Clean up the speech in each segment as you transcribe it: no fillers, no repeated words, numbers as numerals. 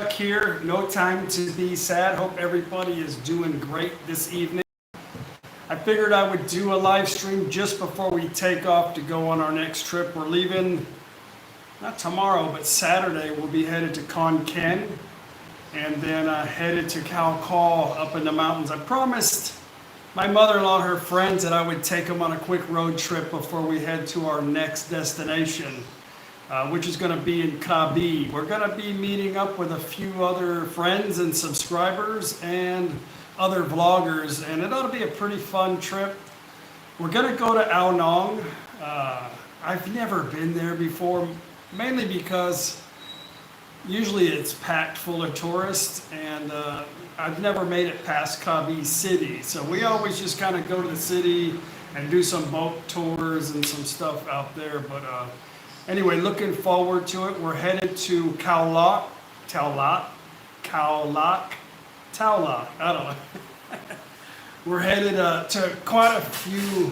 Here, no time to be sad. Hope everybody is doing great this evening. I figured I would do a live stream just before we take off to go on our next trip. We're leaving, not tomorrow, but Saturday. We'll be headed to Khon Kaen and then headed to Khao Khao up in the mountains. I promised my mother-in-law and her friends that I would take them on a quick road trip before we head to our next destination. Which is going to be in Khabib. We're going to be meeting up with a few other friends and subscribers and other vloggers, and it ought to be a pretty fun trip. We're going to go to Ao Nong. I've never been there before, mainly because usually it's packed full of tourists, and I've never made it past Khabib city. So we always just kind of go to the city and do some boat tours and some stuff out there. But anyway, looking forward to it. We're headed to Khao Lak, I don't know. We're headed to quite a few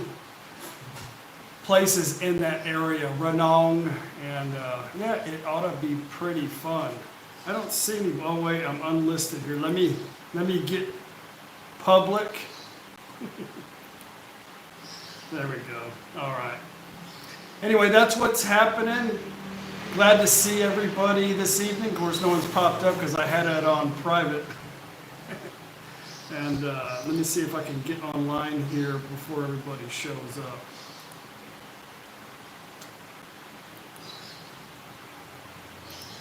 places in that area, Ranong, and yeah, it ought to be pretty fun. I don't see any, oh wait, I'm unlisted here. Let me get public. There we go, all right. Anyway, that's what's happening. Glad to see everybody this evening. Of course, no one's popped up because I had it on private. And let me see if I can get online here before everybody shows up.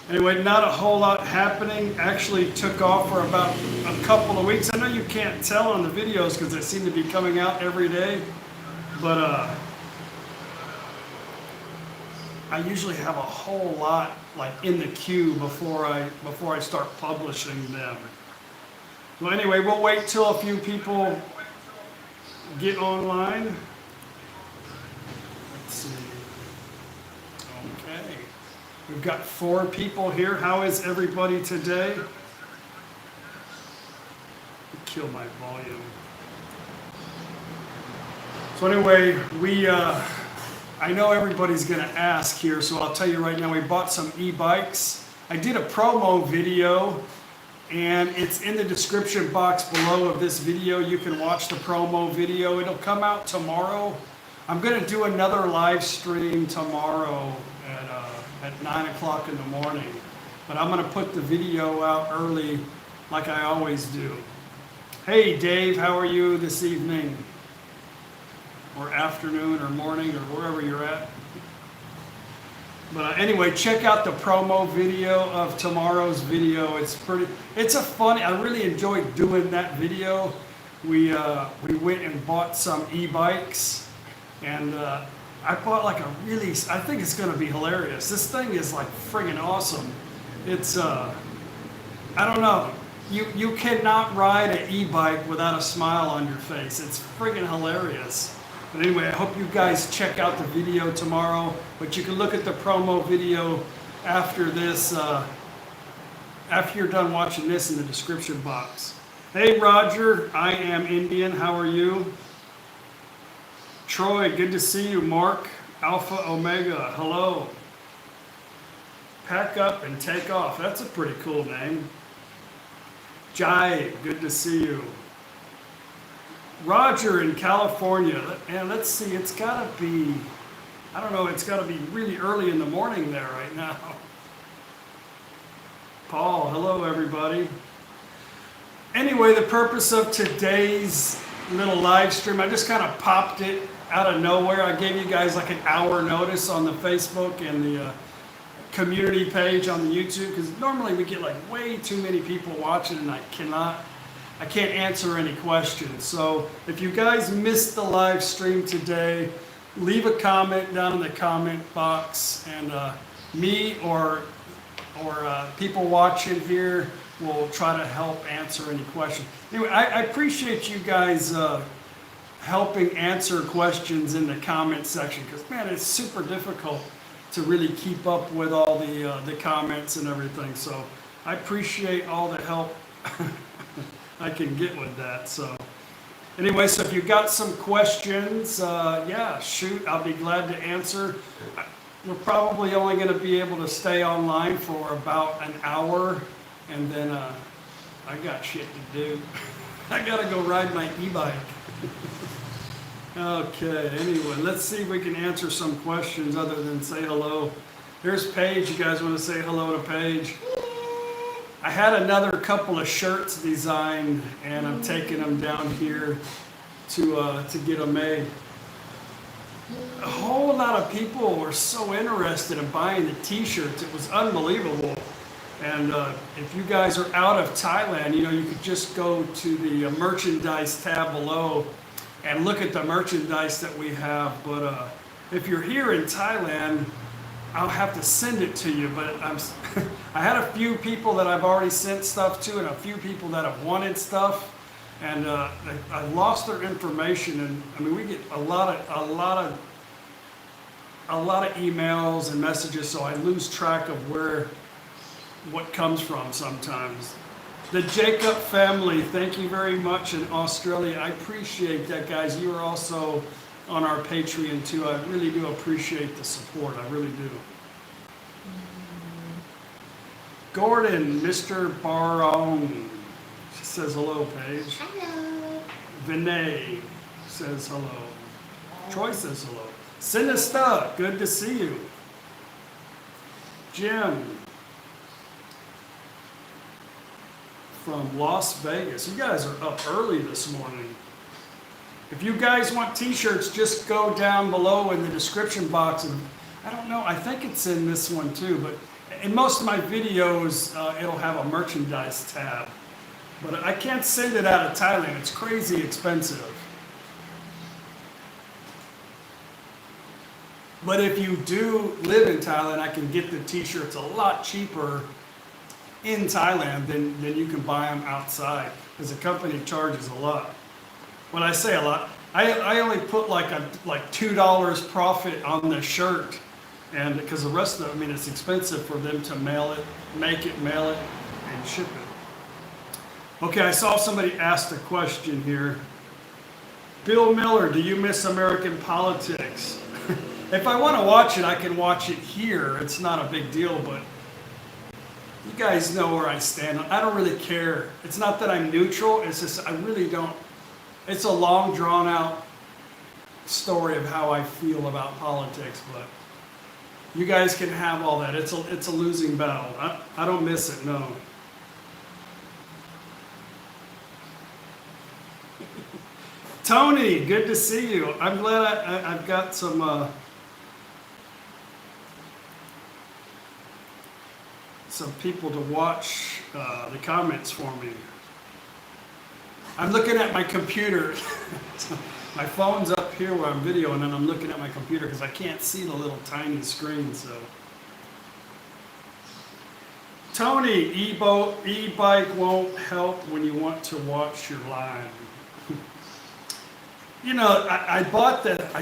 Anyway, not a whole lot happening. Actually took off for about a couple of weeks. I know you can't tell on the videos because they seem to be coming out every day. But I usually have a whole lot like in the queue before I start publishing them. Well, anyway, we'll wait till a few people get online. Let's see. Okay. We've got 4 people here. How is everybody today? Kill my volume. So anyway, I know everybody's going to ask here, so I'll tell you right now, we bought some e-bikes. I did a promo video, and it's in the description box below of this video. You can watch the promo video. It'll come out tomorrow. I'm going to do another live stream tomorrow at 9 o'clock in the morning. But I'm going to put the video out early like I always do. Hey Dave, how are you this evening? Or afternoon or morning or wherever you're at. But anyway, check out the promo video of tomorrow's video. It's a funny, I really enjoyed doing that video. We went and bought some e-bikes, and I bought like a really, I think it's gonna be hilarious. This thing is like friggin' awesome. It's, I don't know. You cannot ride an e-bike without a smile on your face. It's friggin' hilarious. But anyway, I hope you guys check out the video tomorrow. But you can look at the promo video after this, after you're done watching this in the description box. Hey Roger, I am Indian. How are you? Troy, good to see you. Mark, Alpha Omega, hello. Pack up and take off. That's a pretty cool name. Jai, good to see you. Roger in California, and let's see, it's gotta be, I don't know, it's gotta be really early in the morning there right now. Paul, hello everybody. Anyway, the purpose of today's little live stream, I just kind of popped it out of nowhere. I gave you guys like an hour notice on the Facebook and the community page on the YouTube, because normally we get like way too many people watching and I can't answer any questions. So if you guys missed the live stream today, leave a comment down in the comment box, and me or people watching here will try to help answer any questions. Anyway, I appreciate you guys helping answer questions in the comment section, because man, it's super difficult to really keep up with all the comments and everything. So I appreciate all the help I can get with that. So anyway, so if you've got some questions, yeah, shoot, I'll be glad to answer. We're probably only going to be able to stay online for about an hour and then I got shit to do. I gotta go ride my e-bike. Okay, anyway, let's see if we can answer some questions other than say hello. Here's Paige. You guys want to say hello to Paige? I had another couple of shirts designed, and I'm taking them down here to get them made. A whole lot of people were so interested in buying the t-shirts. It was unbelievable. And if you guys are out of Thailand, you know, you could just go to the merchandise tab below and look at the merchandise that we have. But if you're here in Thailand, I'll have to send it to you. But I had a few people that I've already sent stuff to, and a few people that have wanted stuff, and I lost their information. And I mean, we get a lot of emails and messages, so I lose track of what comes from sometimes. The Jacob family, thank you very much in Australia. I appreciate that, guys. You are also on our Patreon too. I really do appreciate the support. I really do. Gordon, Mr. Barong says hello, Paige. Hello. Vinay says hello. Troy says hello. Sinister, good to see you. Jim from Las Vegas. You guys are up early this morning. If you guys want t-shirts, just go down below in the description box. And I don't know, I think it's in this one too, but in most of my videos, it'll have a merchandise tab. But I can't send it out of Thailand. It's crazy expensive. But if you do live in Thailand, I can get the t-shirts a lot cheaper in Thailand than you can buy them outside, because the company charges a lot. When I say a lot, I only put like $2 profit on the shirt, and because the rest of it, I mean, it's expensive for them to mail it, make it, mail it, and ship it. Okay, I saw somebody asked a question here. Bill Miller, do you miss American politics? If I want to watch it, I can watch it here. It's not a big deal, but you guys know where I stand. I don't really care. It's not that I'm neutral. It's just I really don't. It's a long, drawn-out story of how I feel about politics, but you guys can have all that. It's a losing battle. I don't miss it, no. Tony, good to see you. I'm glad I've got some people to watch the comments for me. I'm looking at my computer. My phone's up here where I'm videoing, and I'm looking at my computer because I can't see the little tiny screen. So, Tony, e-bike won't help when you want to watch your live. You know, I bought that.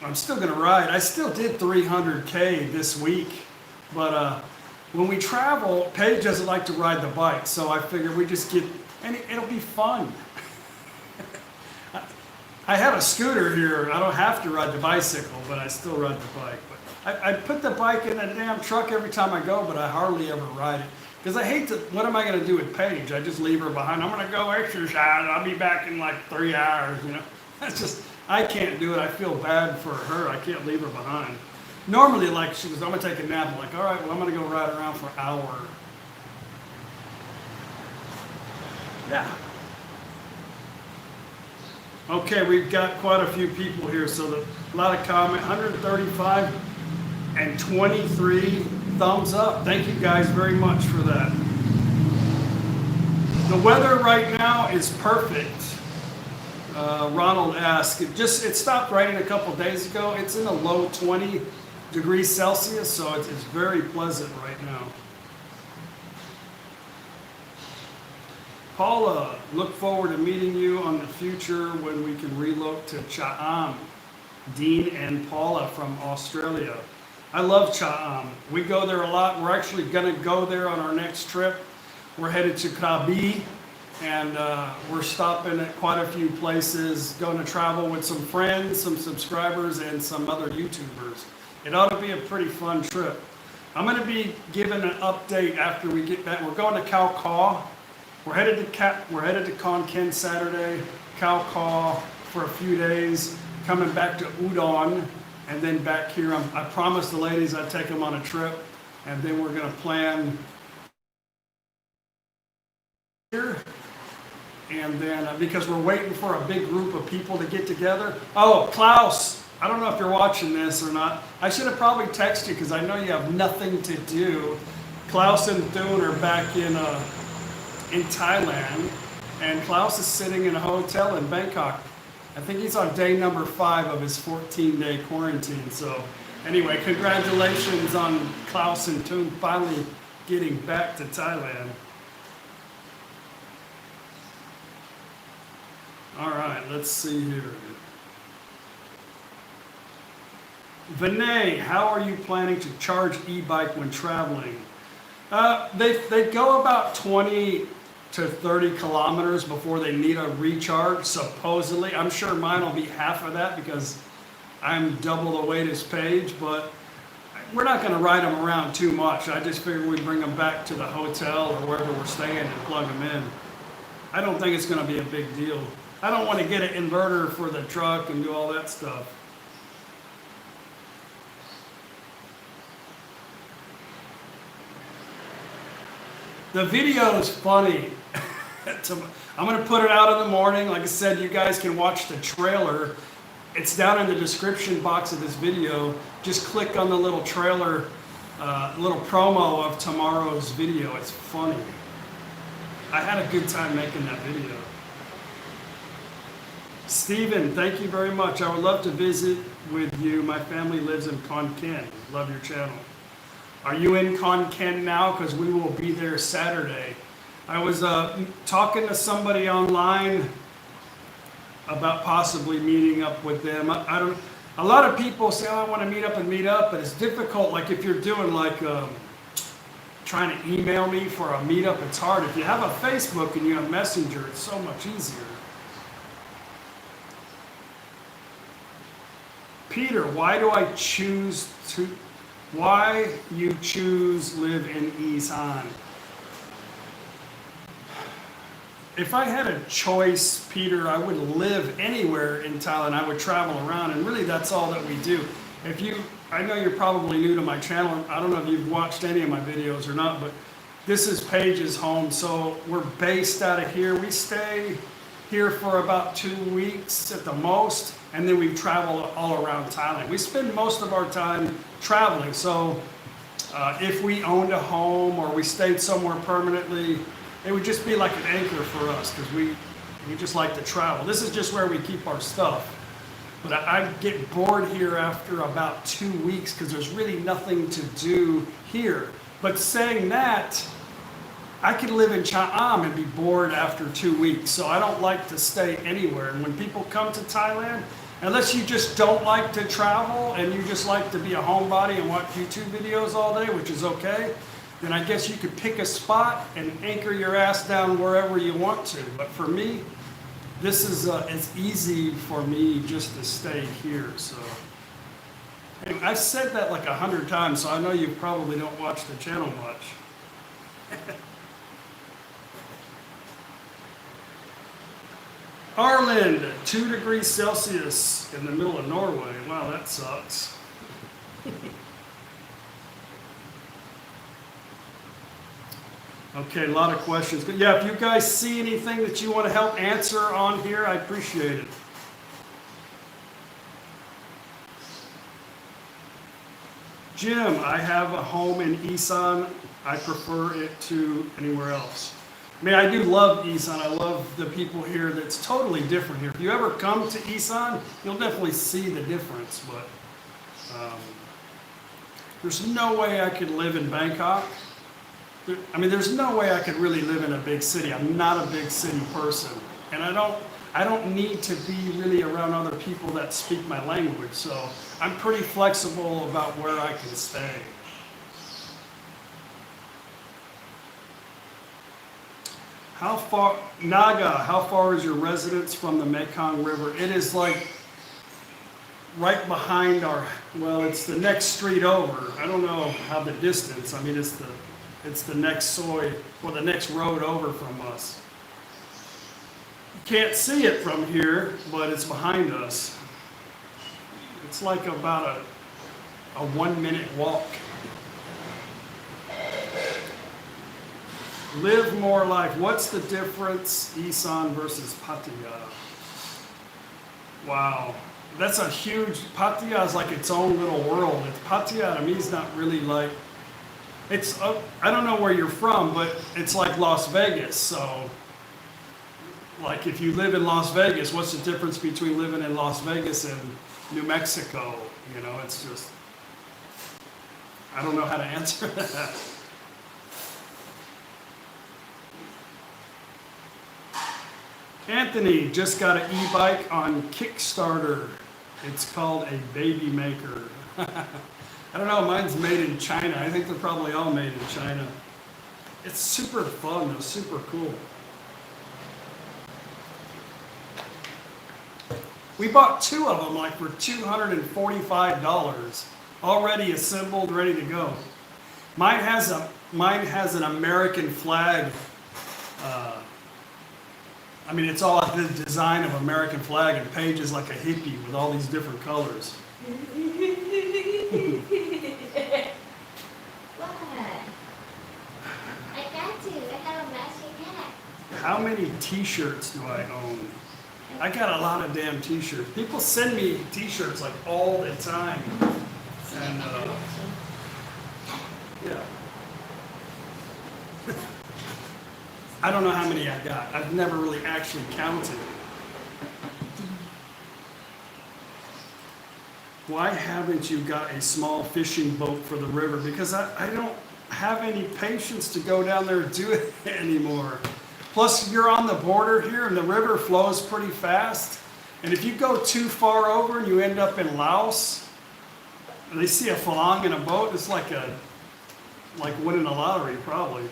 I'm still going to ride. I still did 300K this week, but when we travel, Paige doesn't like to ride the bike, so I figured we just get, and it'll be fun. I have a scooter here. I don't have to ride the bicycle, but I still ride the bike. But I put the bike in a damn truck every time I go, but I hardly ever ride it. Because I hate to, what am I going to do with Paige? I just leave her behind. I'm going to go exercise. I'll be back in like 3 hours, you know. That's just, I can't do it. I feel bad for her. I can't leave her behind. Normally, like, she goes, I'm going to take a nap. I'm like, all right, well, I'm going to go ride around for an hour. Yeah. Okay, we've got quite a few people here, so a lot of comment, 135 and 23 thumbs up. Thank you guys very much for that. The weather right now is perfect. Ronald asked, it stopped raining a couple days ago. It's in the low 20 degrees Celsius, so it's very pleasant right now. Paula, look forward to meeting you on the future when we can relocate to Cha'am. Dean and Paula from Australia. I love Cha'am. We go there a lot. We're actually going to go there on our next trip. We're headed to Khabib, and we're stopping at quite a few places, going to travel with some friends, some subscribers, and some other YouTubers. It ought to be a pretty fun trip. I'm going to be giving an update after we get back. We're going to Khao Kaw. We're headed to Khon Kaen Saturday, Khao Kaw for a few days, coming back to Udon, and then back here. I promised the ladies I'd take them on a trip, and then we're going to plan here. And then, because we're waiting for a big group of people to get together. Oh, Klaus, I don't know if you're watching this or not. I should have probably texted you because I know you have nothing to do. Klaus and Thune are back in Thailand, and Klaus is sitting in a hotel in Bangkok. I think he's on day number 5 of his 14-day quarantine. So anyway, congratulations on Klaus and Thune finally getting back to Thailand. All right, let's see here. Vinay, how are you planning to charge e-bike when traveling? They go about 20 to 30 kilometers before they need a recharge, supposedly. I'm sure mine will be half of that because I'm double the weight as Paige, but we're not going to ride them around too much. I just figured we'd bring them back to the hotel or wherever we're staying and plug them in. I don't think it's going to be a big deal. I don't want to get an inverter for the truck and do all that stuff. The video is funny. I'm going to put it out in the morning. Like I said, you guys can watch the trailer. It's down in the description box of this video. Just click on the little trailer, little promo of tomorrow's video. It's funny. I had a good time making that video. Stephen, thank you very much. I would love to visit with you. My family lives in Khon Kaen. Love your channel. Are you in Khon Kaen now? Because we will be there Saturday. I was talking to somebody online about possibly meeting up with them. A lot of people say, oh, I want to meet up, but it's difficult. Like if you're doing like trying to email me for a meetup, it's hard. If you have a Facebook and you have Messenger, it's so much easier. Peter, why you choose live in Isaan? If I had a choice, Peter, I would live anywhere in Thailand. I would travel around, and really that's all that we do. I know you're probably new to my channel. I don't know if you've watched any of my videos or not, but this is Paige's home, so we're based out of here. We stay here for about 2 weeks at the most, and then we travel all around Thailand. We spend most of our time traveling, so if we owned a home or we stayed somewhere permanently, it would just be like an anchor for us because we just like to travel. This is just where we keep our stuff. But I get bored here after about 2 weeks because there's really nothing to do here. But saying that, I could live in Cha'am and be bored after 2 weeks, so I don't like to stay anywhere. And when people come to Thailand, unless you just don't like to travel and you just like to be a homebody and watch YouTube videos all day, which is okay, then I guess you could pick a spot and anchor your ass down wherever you want to. But for me, this is it's easy for me just to stay here. So anyway, I've said that like 100 times, so I know you probably don't watch the channel much. Arland, 2 degrees Celsius in the middle of Norway. Wow, that sucks. Okay, a lot of questions. But yeah, if you guys see anything that you want to help answer on here, I appreciate it. Jim, I have a home in Isaan. I prefer it to anywhere else. I mean, I do love Isaan. I love the people here. That's totally different here. If you ever come to Isaan, you'll definitely see the difference. But there's no way I could live in Bangkok. There's no way I could really live in a big city. I'm not a big city person, and I don't need to be really around other people that speak my language. So I'm pretty flexible about where I can stay. How far, Naga, how far is your residence from the Mekong River? It is like right behind our, well, it's the next street over. I don't know how the distance, I mean, it's the next soy, or the next road over from us. You can't see it from here, but it's behind us. It's like about a 1 minute walk. Live more life. What's the difference, Isaan versus Pattaya? Wow. That's a huge, Pattaya is like its own little world. Pattaya to me is not really like, it's, I don't know where you're from, but it's like Las Vegas. So, like if you live in Las Vegas, what's the difference between living in Las Vegas and New Mexico? You know, it's just, I don't know how to answer that. Anthony just got an e-bike on Kickstarter. It's called a baby maker. I don't know, mine's made in China. I think they're probably all made in China. It's super fun, though, super cool. We bought 2 of them like for $245, already assembled, ready to go. Mine has an American flag. I mean, it's all the design of American flag, and Paige is like a hippie with all these different colors. What? I got to. I have a matching hat. How many t-shirts do I own? I got a lot of damn t-shirts. People send me t-shirts like all the time. And yeah. I don't know how many I got. I've never really actually counted. Why haven't you got a small fishing boat for the river? Because I don't have any patience to go down there and do it anymore. Plus, you're on the border here, and the river flows pretty fast. And if you go too far over and you end up in Laos, and they see a phalang in a boat, it's like winning a lottery, probably.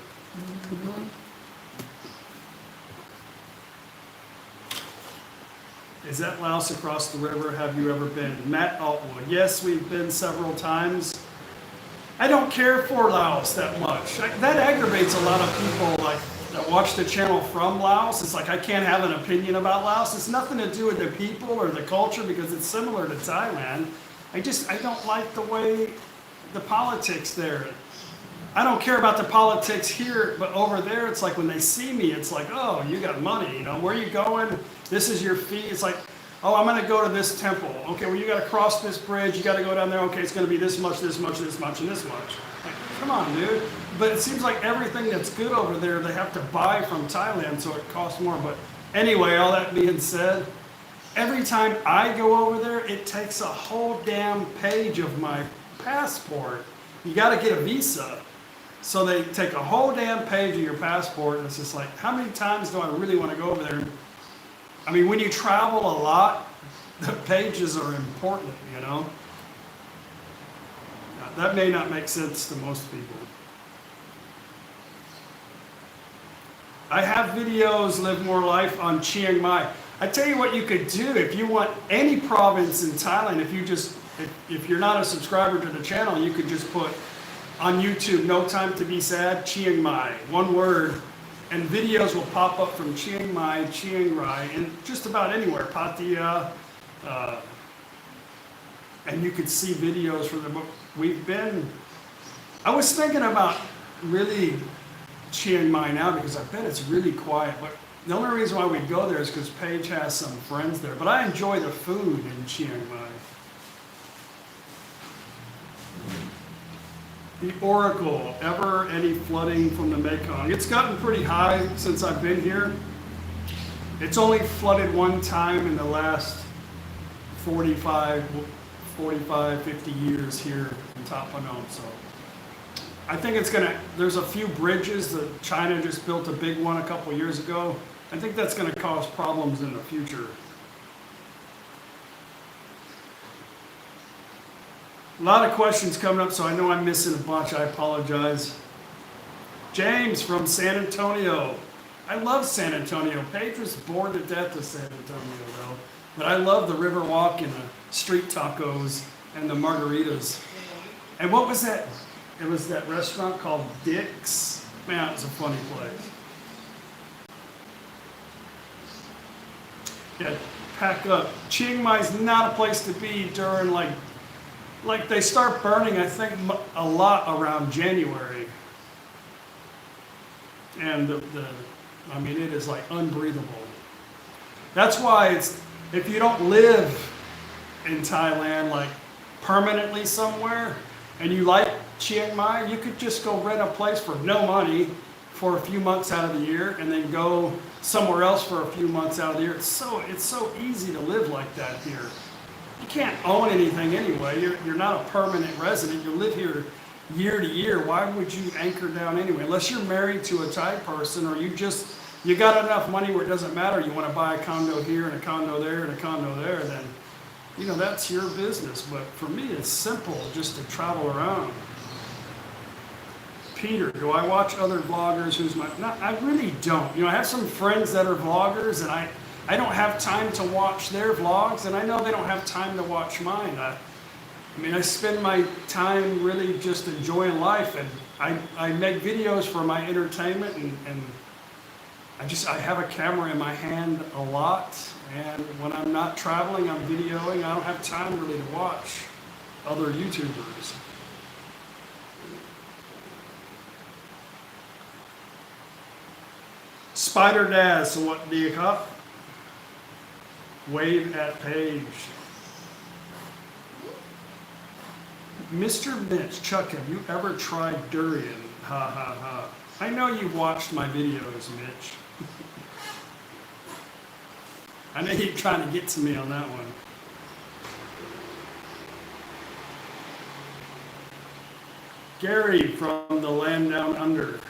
Is that Laos across the river? Have you ever been? Matt Altwood. Yes, we've been several times. I don't care for Laos that much. That aggravates a lot of people like that watch the channel from Laos. It's like I can't have an opinion about Laos. It's nothing to do with the people or the culture because it's similar to Thailand. I don't like the way the politics there. I don't care about the politics here, but over there, it's like when they see me, it's like, oh, you got money, you know, where are you going? This is your fee. It's like, oh, I'm going to go to this temple. Okay, well, you got to cross this bridge. You got to go down there. Okay, it's going to be this much, this much, this much, and this much. Like, come on, dude. But it seems like everything that's good over there, they have to buy from Thailand, so it costs more. But anyway, all that being said, every time I go over there, it takes a whole damn page of my passport. You got to get a visa. So they take a whole damn page of your passport, and it's just like, how many times do I really want to go over there? I mean, when you travel a lot, the pages are important, you know? That may not make sense to most people. I have videos, Live More Life, on Chiang Mai. I tell you what you could do if you want any province in Thailand, if you're not a subscriber to the channel, you could just put on YouTube, Notim2bsad Chiang Mai, one word, and videos will pop up from Chiang Mai, Chiang Rai, and just about anywhere, Pattaya, and you could see videos from the book. I was thinking about really Chiang Mai now because I bet it's really quiet, but the only reason why we go there is because Paige has some friends there, but I enjoy the food in Chiang Mai. The Oracle, ever any flooding from the Mekong? It's gotten pretty high since I've been here. It's only flooded one time in the last 45, 50 years here in Top Phnom. So I think it's gonna, there's a few bridges that China just built a big one a couple years ago. I think that's gonna cause problems in the future. A lot of questions coming up, so I know I'm missing a bunch. I apologize. James from San Antonio. I love San Antonio. Paige was bored to death of San Antonio, though. But I love the river walk and the street tacos and the margaritas. And what was that? It was that restaurant called Dick's. Man, it was a funny place. Yeah, pack up. Chiang Mai's not a place to be during like they start burning, I think, a lot around January. And I mean, it is like unbreathable. That's why if you don't live in Thailand, like permanently somewhere, and you like Chiang Mai, you could just go rent a place for no money for a few months out of the year, and then go somewhere else for a few months out of the year. It's so easy to live like that here. You can't own anything anyway. You're not a permanent resident. You live here year to year. Why would you anchor down anyway? Unless you're married to a Thai person, or you got enough money where it doesn't matter. You want to buy a condo here and a condo there and a condo there, then that's your business. But for me, it's simple just to travel around. Peter, do I watch other vloggers? I really don't. I have some friends that are vloggers, and I don't have time to watch their vlogs, and I know they don't have time to watch mine. I spend my time really just enjoying life, and I make videos for my entertainment, and I have a camera in my hand a lot, and when I'm not traveling, I'm videoing. I don't have time really to watch other YouTubers. Spider Daz, so what do you got? Wave at Paige. Mr. Mitch, Chuck, have you ever tried durian? Ha ha ha. I know you watched my videos, Mitch. I know you're trying to get to me on that one. Gary from the land down under.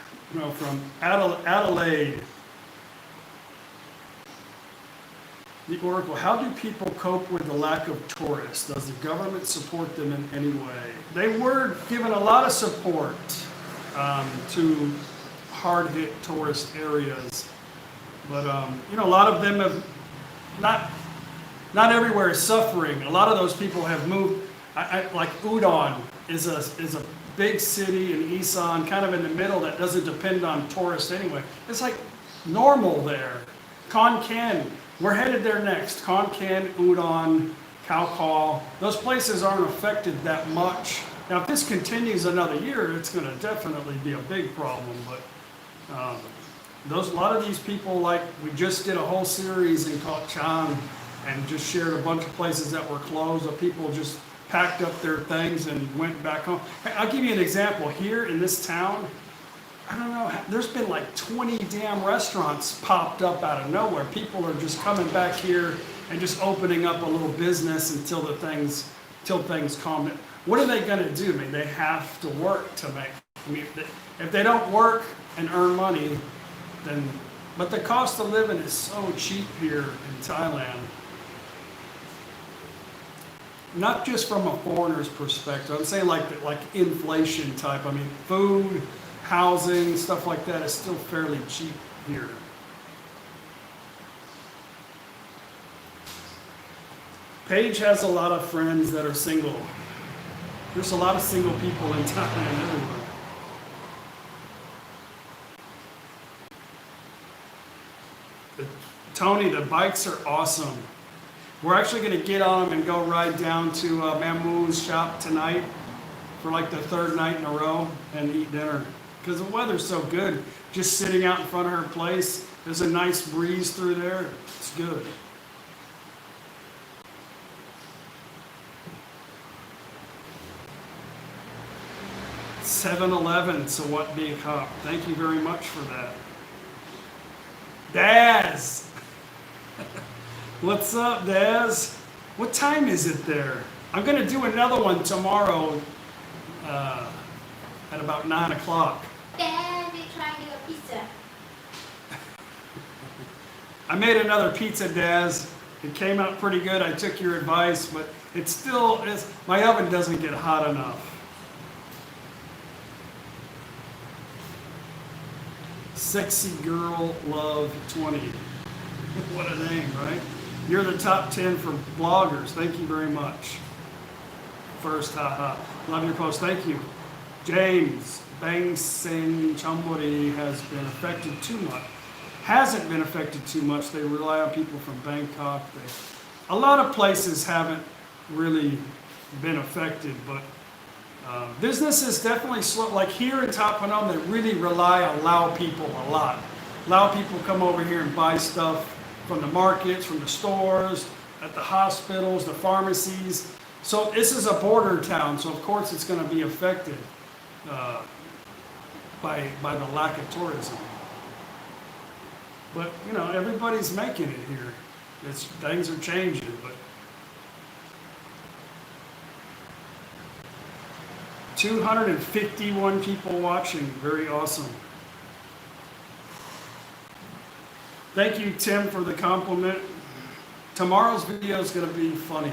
From Adelaide. The Oracle, how do people cope with the lack of tourists? Does the government support them in any way? They were given a lot of support to hard-hit tourist areas. But, a lot of them have, not everywhere is suffering. A lot of those people have moved, like Udon is a big city in Isaan, kind of in the middle, that doesn't depend on tourists anyway. It's like normal there. Khon Kaen, we're headed there next. Khon Kaen, Udon, Khao Kau, those places aren't affected that much. Now, if this continues another year, it's going to definitely be a big problem. But a lot of these people, like we just did a whole series in Koh Chang and just shared a bunch of places that were closed. The people just packed up their things and went back home. I'll give you an example. Here in this town, I don't know, there's been like 20 damn restaurants popped up out of nowhere. People are just coming back here and just opening up a little business until things calm down. What are they going to do? They have to work to make. If they don't work and earn money, then. But the cost of living is so cheap here in Thailand. Not just from a foreigner's perspective. I'm saying like inflation type. Food, housing, stuff like that is still fairly cheap here. Paige has a lot of friends that are single. There's a lot of single people in Thailand everywhere. Tony, the bikes are awesome. We're actually going to get on them and go ride down to Mamu's shop tonight for like the third night in a row and eat dinner. Because the weather's so good. Just sitting out in front of her place, there's a nice breeze through there. It's good. $7-11, so what big hop. Thank you very much for that. Daz! What's up, Daz? What time is it there? I'm going to do another one tomorrow at about 9 o'clock. Dad, we're trying to do a pizza. I made another pizza, Daz. It came out pretty good. I took your advice, but it still is. My oven doesn't get hot enough. Sexy Girl Love 20. What a name, right? You're the top 10 for bloggers. Thank you very much. First, haha. Love your post. Thank you. James, Bangsen Chambori has been affected too much. Hasn't been affected too much. They rely on people from Bangkok. A lot of places haven't really been affected, but business is definitely slow. Like here in Thap Phnom, they really rely on Lao people a lot. Lao people come over here and buy stuff from the markets, from the stores, at the hospitals, the pharmacies. So this is a border town, so of course it's going to be affected by the lack of tourism. But you know, everybody's making it here. Things are changing, but 251 people watching, very awesome. Thank you, Tim, for the compliment. Tomorrow's video is going to be funny.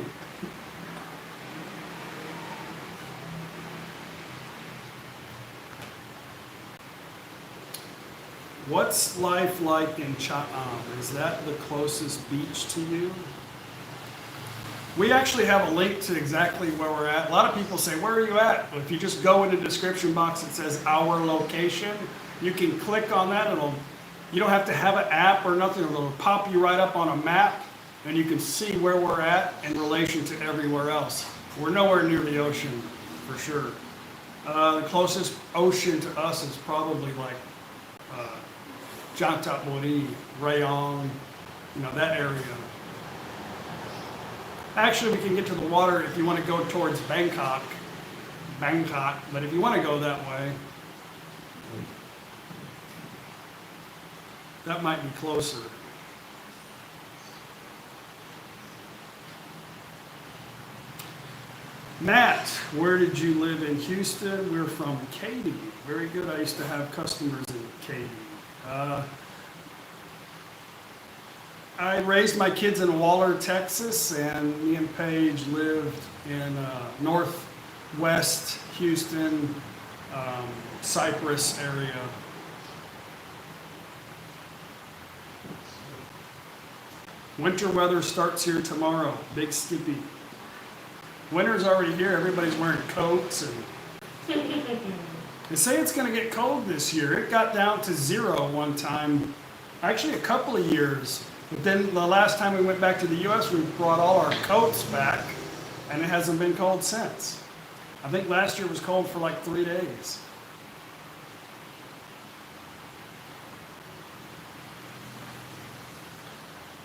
What's life like in Cha Am? Is that the closest beach to you? We actually have a link to exactly where we're at. A lot of people say, where are you at? But if you just go in the description box, it says our location. You can click on that. You don't have to have an app or nothing. It'll pop you right up on a map, and you can see where we're at in relation to everywhere else. We're nowhere near the ocean, for sure. The closest ocean to us is probably like Jantat Bori, Rayong, that area. Actually, we can get to the water if you want to go towards Bangkok, but if you want to go that way, that might be closer. Matt, where did you live in Houston? We're from Katy. Very good. I used to have customers in Katy. I raised my kids in Waller, Texas, and me and Paige lived in northwest Houston, Cypress area. Winter weather starts here tomorrow. Big Skippy. Winter's already here. Everybody's wearing coats, and they say it's going to get cold this year. It got down to 0 one time, actually a couple of years. But then the last time we went back to the U.S., we brought all our coats back, and it hasn't been cold since. I think last year was cold for like 3 days.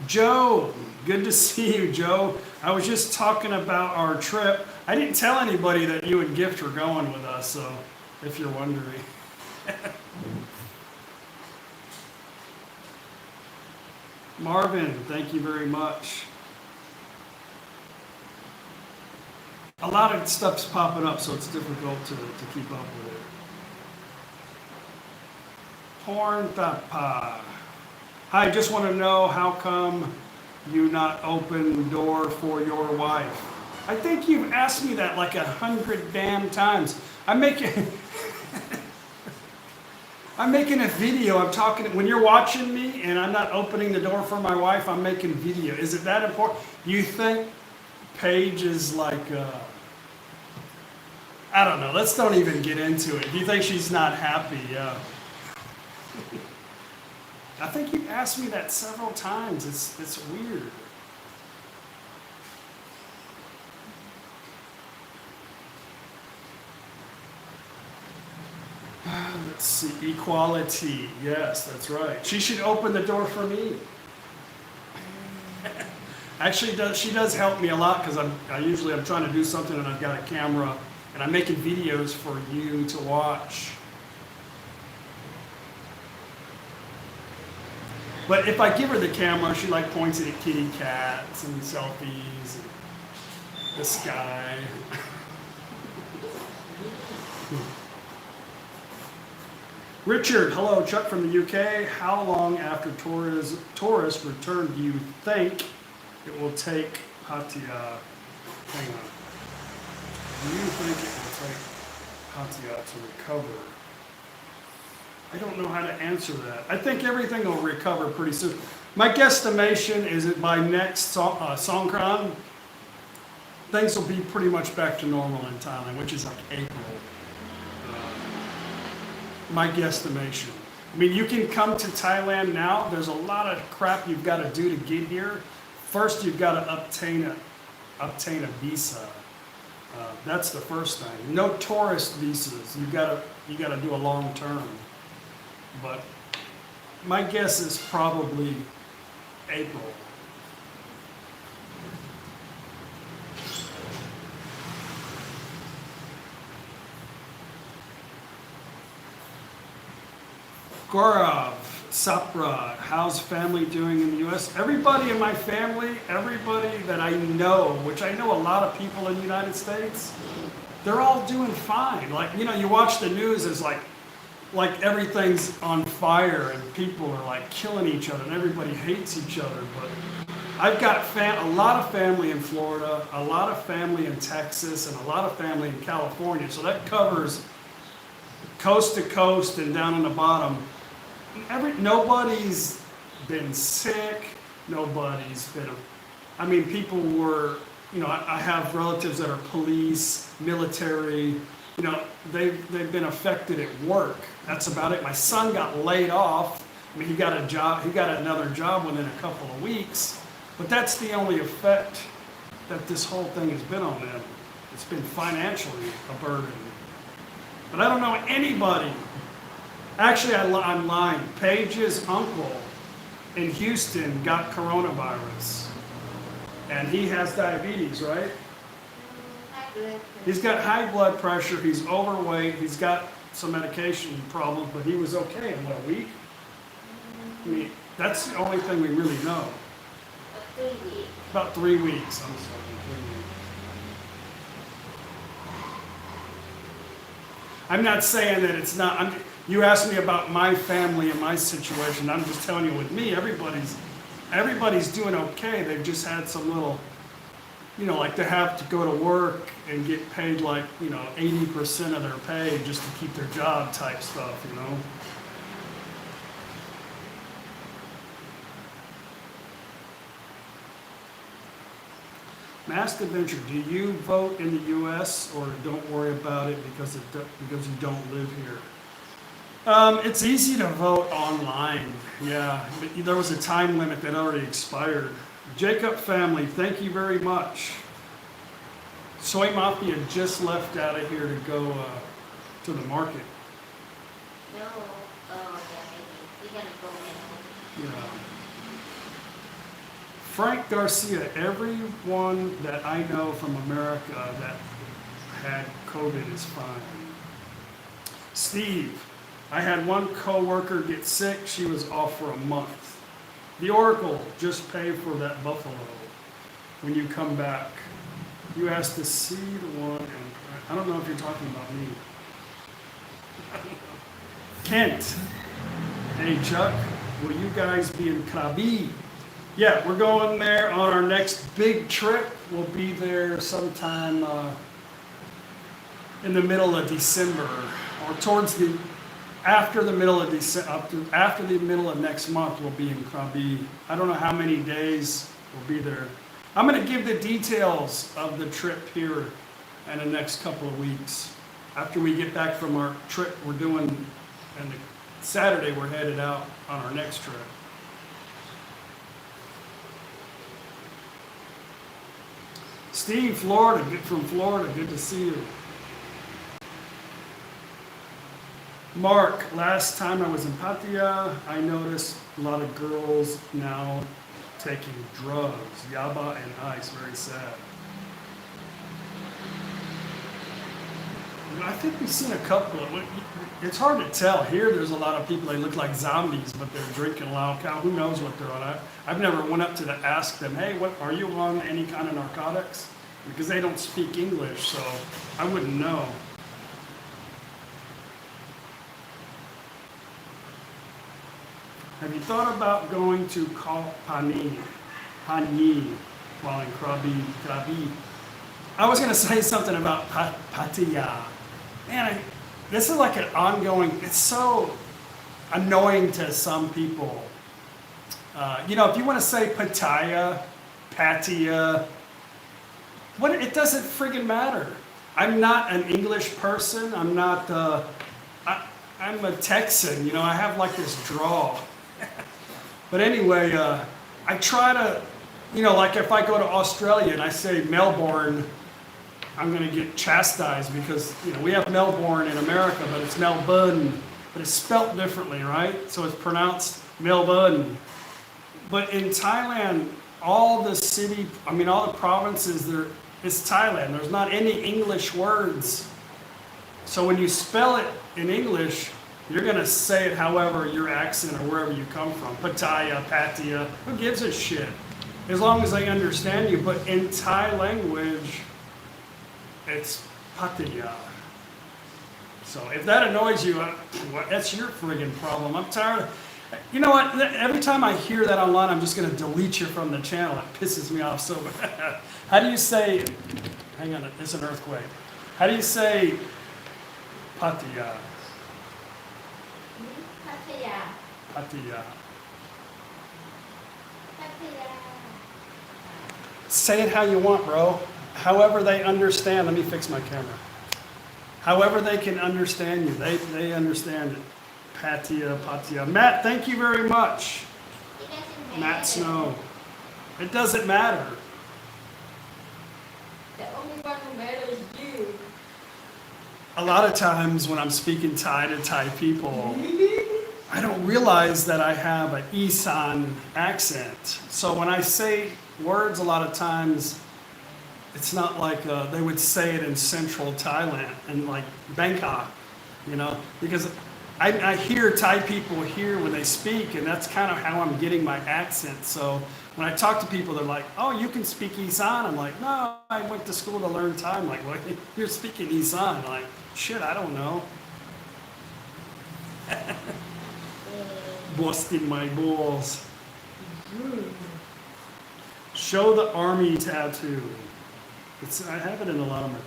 Joe, good to see you, Joe. I was just talking about our trip. I didn't tell anybody that you and Gift were going with us, so if you're wondering. Marvin, thank you very much. A lot of stuff's popping up, so it's difficult to keep up with it. Porn Tapa. Hi, just want to know how come you not open the door for your wife? I think you've asked me that like 100 damn times. I'm making a video. I'm talking, when you're watching me and I'm not opening the door for my wife, I'm making video. Is it that important? You think Paige is like, I don't know. Let's don't even get into it. Do you think she's not happy? I think you've asked me that several times. It's weird. Let's see, equality. Yes, that's right. She should open the door for me. Actually, she does help me a lot because I'm trying to do something and I've got a camera and I'm making videos for you to watch. But if I give her the camera, she like points at kitty cats and selfies and the sky. Richard, hello, Chuck from the UK. How long after tourists return do you think it will take Pattaya? Hang on. Do you think it will take Pattaya to recover? I don't know how to answer that. I think everything will recover pretty soon. My guesstimation is that by next Songkran, things will be pretty much back to normal in Thailand, which is like April. My guesstimation. I mean, you can come to Thailand now. There's a lot of crap you've got to do to get here. First, you've got to obtain a visa. That's the first thing. No tourist visas. You got to do a long term. But my guess is probably April. Gaurav, Sapra, how's family doing in the U.S.? Everybody in my family, everybody that I know, which I know a lot of people in the United States, they're all doing fine. Like, you know, you watch the news, it's like everything's on fire and people are like killing each other and everybody hates each other. But I've got a lot of family in Florida, a lot of family in Texas, and a lot of family in California. So that covers coast to coast and down on the bottom. Nobody's been sick. Nobody's been. I mean, people were. You know, I have relatives that are police, military. You know, they've been affected at work. That's about it. My son got laid off. I mean, he got a job. He got another job within a couple of weeks. But that's the only effect that this whole thing has been on them. It's been financially a burden. But I don't know anybody. Actually, I'm lying. Paige's uncle in Houston got coronavirus. And he has diabetes, right? He's got high blood pressure. He's overweight. He's got some medication problems, but he was okay in, what, a week? I mean, that's the only thing we really know. 3 weeks. About 3 weeks. I'm sorry, 3 weeks. I'm not saying that it's not. You asked me about my family and my situation. I'm just telling you, with me, everybody's doing okay. They've just had some little, you know, like they have to go to work and get paid like, you know, 80% of their pay just to keep their job type stuff, you know. Masked Adventure, do you vote in the U.S. or don't worry about it because you don't live here? It's easy to vote online, yeah, but there was a time limit that already expired. Jacob family, thank you very much. Soy Mafia just left out of here to go to the market. No, yeah, maybe. We're gonna go in. Yeah. Frank Garcia, everyone that I know from America that had COVID is fine. Steve, I had one coworker get sick. She was off for a month. The Oracle, just pay for that buffalo when you come back. You asked to see the one, and I don't know if you're talking about me. Kent, hey Chuck, will you guys be in Khabib? Yeah, we're going there on our next big trip. We'll be there sometime in the middle of December, or after the middle of December, after the middle of next month. We'll be in Khabib. I don't know how many days we'll be there. I'm going to give the details of the trip here in the next couple of weeks. After we get back from our trip we're doing, and Saturday we're headed out on our next trip. Steve, Florida, from Florida, good to see you. Mark, last time I was in Pattaya, I noticed a lot of girls now taking drugs, yaba and ice, very sad. I think we've seen a couple of, it's hard to tell. Here there's a lot of people, they look like zombies, but they're drinking Lao Cow. Who knows what they're on? I've never went up to ask them, hey, what are you on any kind of narcotics? Because they don't speak English, so I wouldn't know. Have you thought about going to Pani while in Khabib? I was going to say something about Pattaya. Man, this is like an ongoing, it's so annoying to some people. You know, if you want to say Pattaya, Pattaya, it doesn't friggin' matter. I'm not an English person. I'm not, I'm a Texan, you know, I have like this drawl. But anyway, I try to, you know, like if I go to Australia and I say Melbourne, I'm going to get chastised because, you know, we have Melbourne in America, but it's Melbourne, but it's spelt differently, right? So it's pronounced Melbourne. But in Thailand, all the provinces, it's Thailand. There's not any English words. So when you spell it in English, you're going to say it however your accent or wherever you come from. Pattaya, Pattaya, who gives a shit? As long as they understand you. But in Thai language, it's Pattaya. So if that annoys you, that's your friggin' problem. I'm tired of... You know what? Every time I hear that online, I'm just going to delete you from the channel. It pisses me off so bad. How do you say... Hang on, it's an earthquake. How do you say Pattaya? Pattaya. Pattaya. Pattaya. Say it how you want, bro. However they understand. Let me fix my camera. However they can understand you. They understand it. Pattaya, Pattaya. Matt, thank you very much. It doesn't matter. Matt Snow. It doesn't matter. The only one who matters is you. A lot of times when I'm speaking Thai to Thai people, I don't realize that I have an Isaan accent. So when I say words a lot of times, it's not like they would say it in central Thailand and like Bangkok, you know, because I hear Thai people here when they speak, and that's kind of how I'm getting my accent. So when I talk to people, they're like, oh, you can speak Isaan. I'm like, no, I went to school to learn Thai. I'm like, well, you're speaking Isaan. I'm like, shit, I don't know. Busting my balls. Show the army tattoo. I have it in a lot of my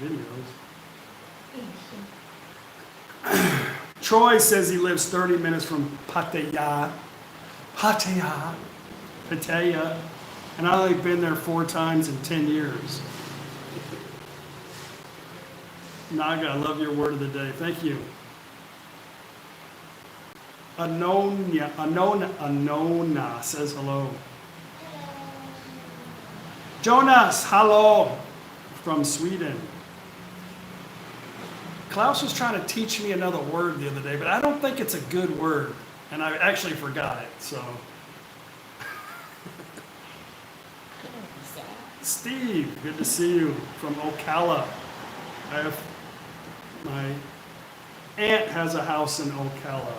videos. Troy says he lives 30 minutes from Pattaya. Pattaya. Pattaya. And I've only been there 4 times in 10 years. Naga, I love your word of the day. Thank you. Anona says hello. Jonas, hello from Sweden. Klaus was trying to teach me another word the other day, but I don't think it's a good word, and I actually forgot it, so. Steve, good to see you from Ocala. My aunt has a house in Ocala.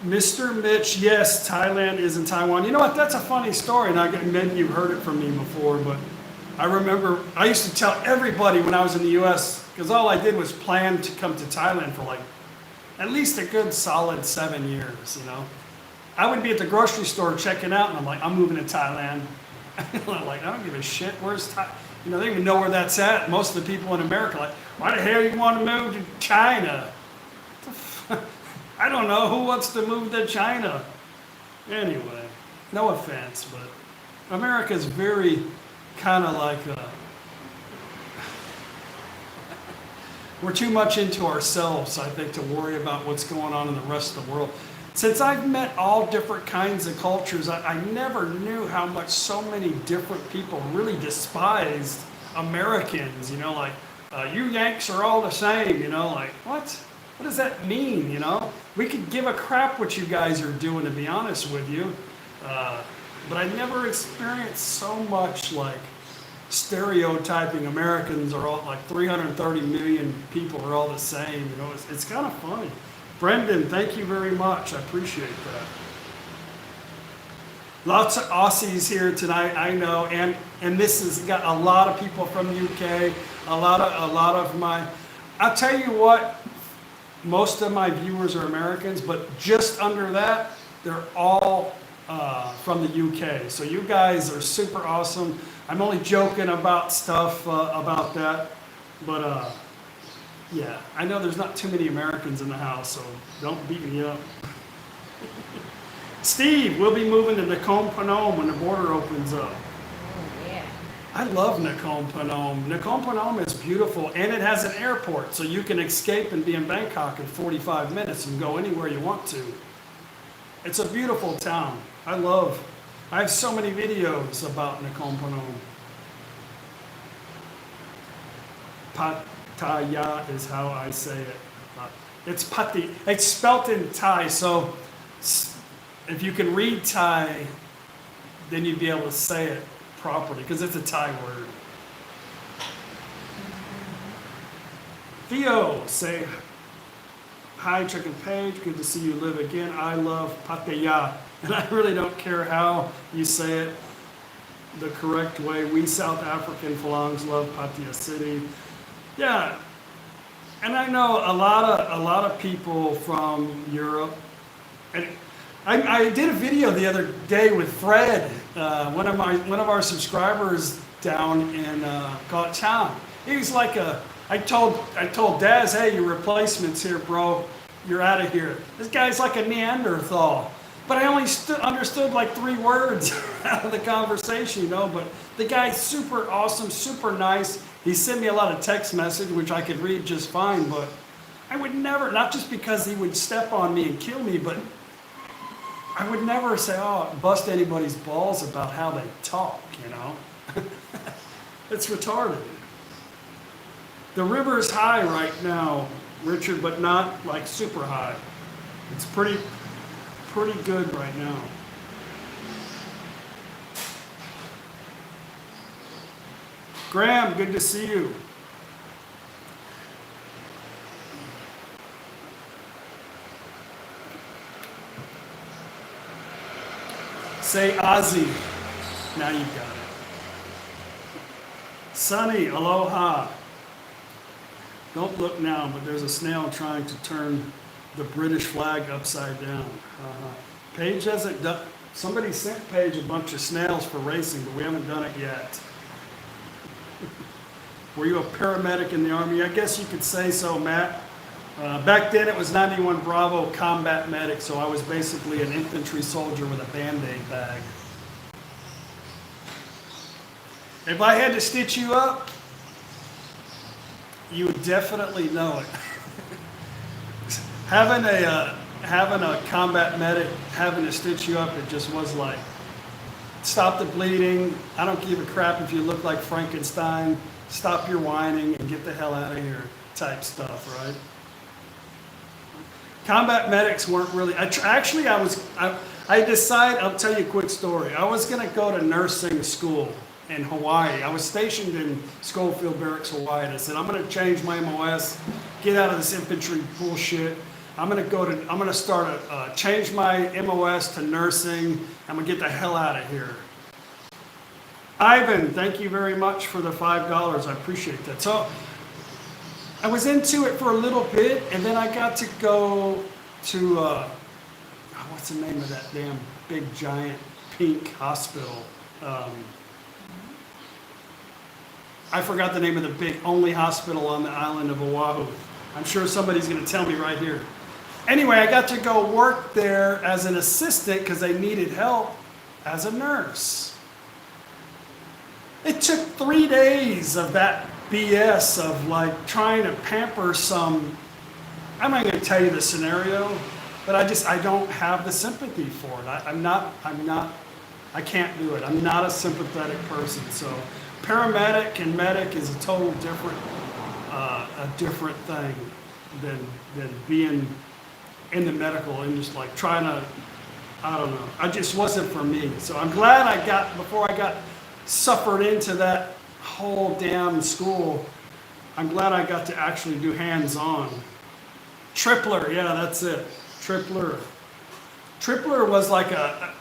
Mr. Mitch, yes, Thailand is in Taiwan. You know what? That's a funny story, and maybe you've heard it from me before, but I remember I used to tell everybody when I was in the U.S., because all I did was plan to come to Thailand for like at least a good solid 7 years, you know. I would be at the grocery store checking out, and I'm like, I'm moving to Thailand. I'm like, I don't give a shit. Where's Thailand? You know, they don't even know where that's at. Most of the people in America are like, why the hell you want to move to China? I don't know, who wants to move to China? Anyway, no offense, but America's very kind of like, we're too much into ourselves, I think, to worry about what's going on in the rest of the world. Since I've met all different kinds of cultures, I never knew how much so many different people really despised Americans, you know, like, you Yanks are all the same, you know, like, what? What does that mean, you know? We could give a crap what you guys are doing, to be honest with you. But I never experienced so much like stereotyping Americans are all like 330 million people are all the same, you know? It's kind of funny. Brendan, thank you very much. I appreciate that. Lots of Aussies here tonight, I know, and this has got a lot of people from the UK, a lot of my, I'll tell you what, most of my viewers are Americans, but just under that, they're all from the UK. So you guys are super awesome. I'm only joking about stuff about that, but yeah, I know there's not too many Americans in the house, so don't beat me up. Steve, we'll be moving to Nakhon Phanom when the border opens up. Oh, yeah. I love Nakhon Phanom. Nakhon Phanom is beautiful, and it has an airport, so you can escape and be in Bangkok in 45 minutes and go anywhere you want to. It's a beautiful town. I have so many videos about Nakhon Phanom. Pattaya is how I say it. It's Patti. It's spelt in Thai, so if you can read Thai, then you'd be able to say it properly, because it's a Thai word. Theo, say hi, Chicken Page. Good to see you live again. I love Pattaya, and I really don't care how you say it the correct way. We South African Phalangs love Pattaya City. Yeah, and I know a lot of people from Europe. And I did a video the other day with Fred, one of our subscribers down in Koh Chang. He was like I told Daz, hey, your replacement's here, bro. You're out of here. This guy's like a Neanderthal. But I only understood like 3 words out of the conversation, you know. But the guy's super awesome, super nice. He sent me a lot of text message, which I could read just fine. But I would never, not just because he would step on me and kill me, but I would never say, bust anybody's balls about how they talk, you know. It's retarded. The river is high right now, Richard, but not like super high. It's pretty good right now. Graham, good to see you. Say Ozzy. Now you've got it. Sunny, aloha. Don't look now, but there's a snail trying to turn the British flag upside down. Paige hasn't done. Somebody sent Paige a bunch of snails for racing, but we haven't done it yet. Were you a paramedic in the Army? I guess you could say so, Matt. Back then it was 91 Bravo combat medic, so I was basically an infantry soldier with a Band-Aid bag. If I had to stitch you up, you would definitely know it. Having a combat medic having to stitch you up, it just was like, stop the bleeding. I don't give a crap if you look like Frankenstein. Stop your whining and get the hell out of here type stuff, right? Combat medics weren't really, I decided, I'll tell you a quick story. I was going to go to nursing school in Hawaii. I was stationed in Schofield Barracks, Hawaii. And I said, I'm going to change my MOS, get out of this infantry bullshit. I'm going to change my MOS to nursing. I'm going to get the hell out of here. Ivan, thank you very much for the $5. I appreciate that. So I was into it for a little bit, and then I got to go to, what's the name of that damn big giant pink hospital? I forgot the name of the only hospital on the island of Oahu. I'm sure somebody's going to tell me right here. Anyway, I got to go work there as an assistant because they needed help as a nurse. It took 3 days of that BS of like trying to pamper some, I'm not going to tell you the scenario, but I don't have the sympathy for it. I can't do it. I'm not a sympathetic person. So paramedic and medic is a total different thing than being in the medical industry, like trying to, I don't know. I just wasn't for me. So I'm glad before I got suffered into that whole damn school, I'm glad I got to actually do hands-on. Tripler, yeah, that's it. Tripler. Tripler was like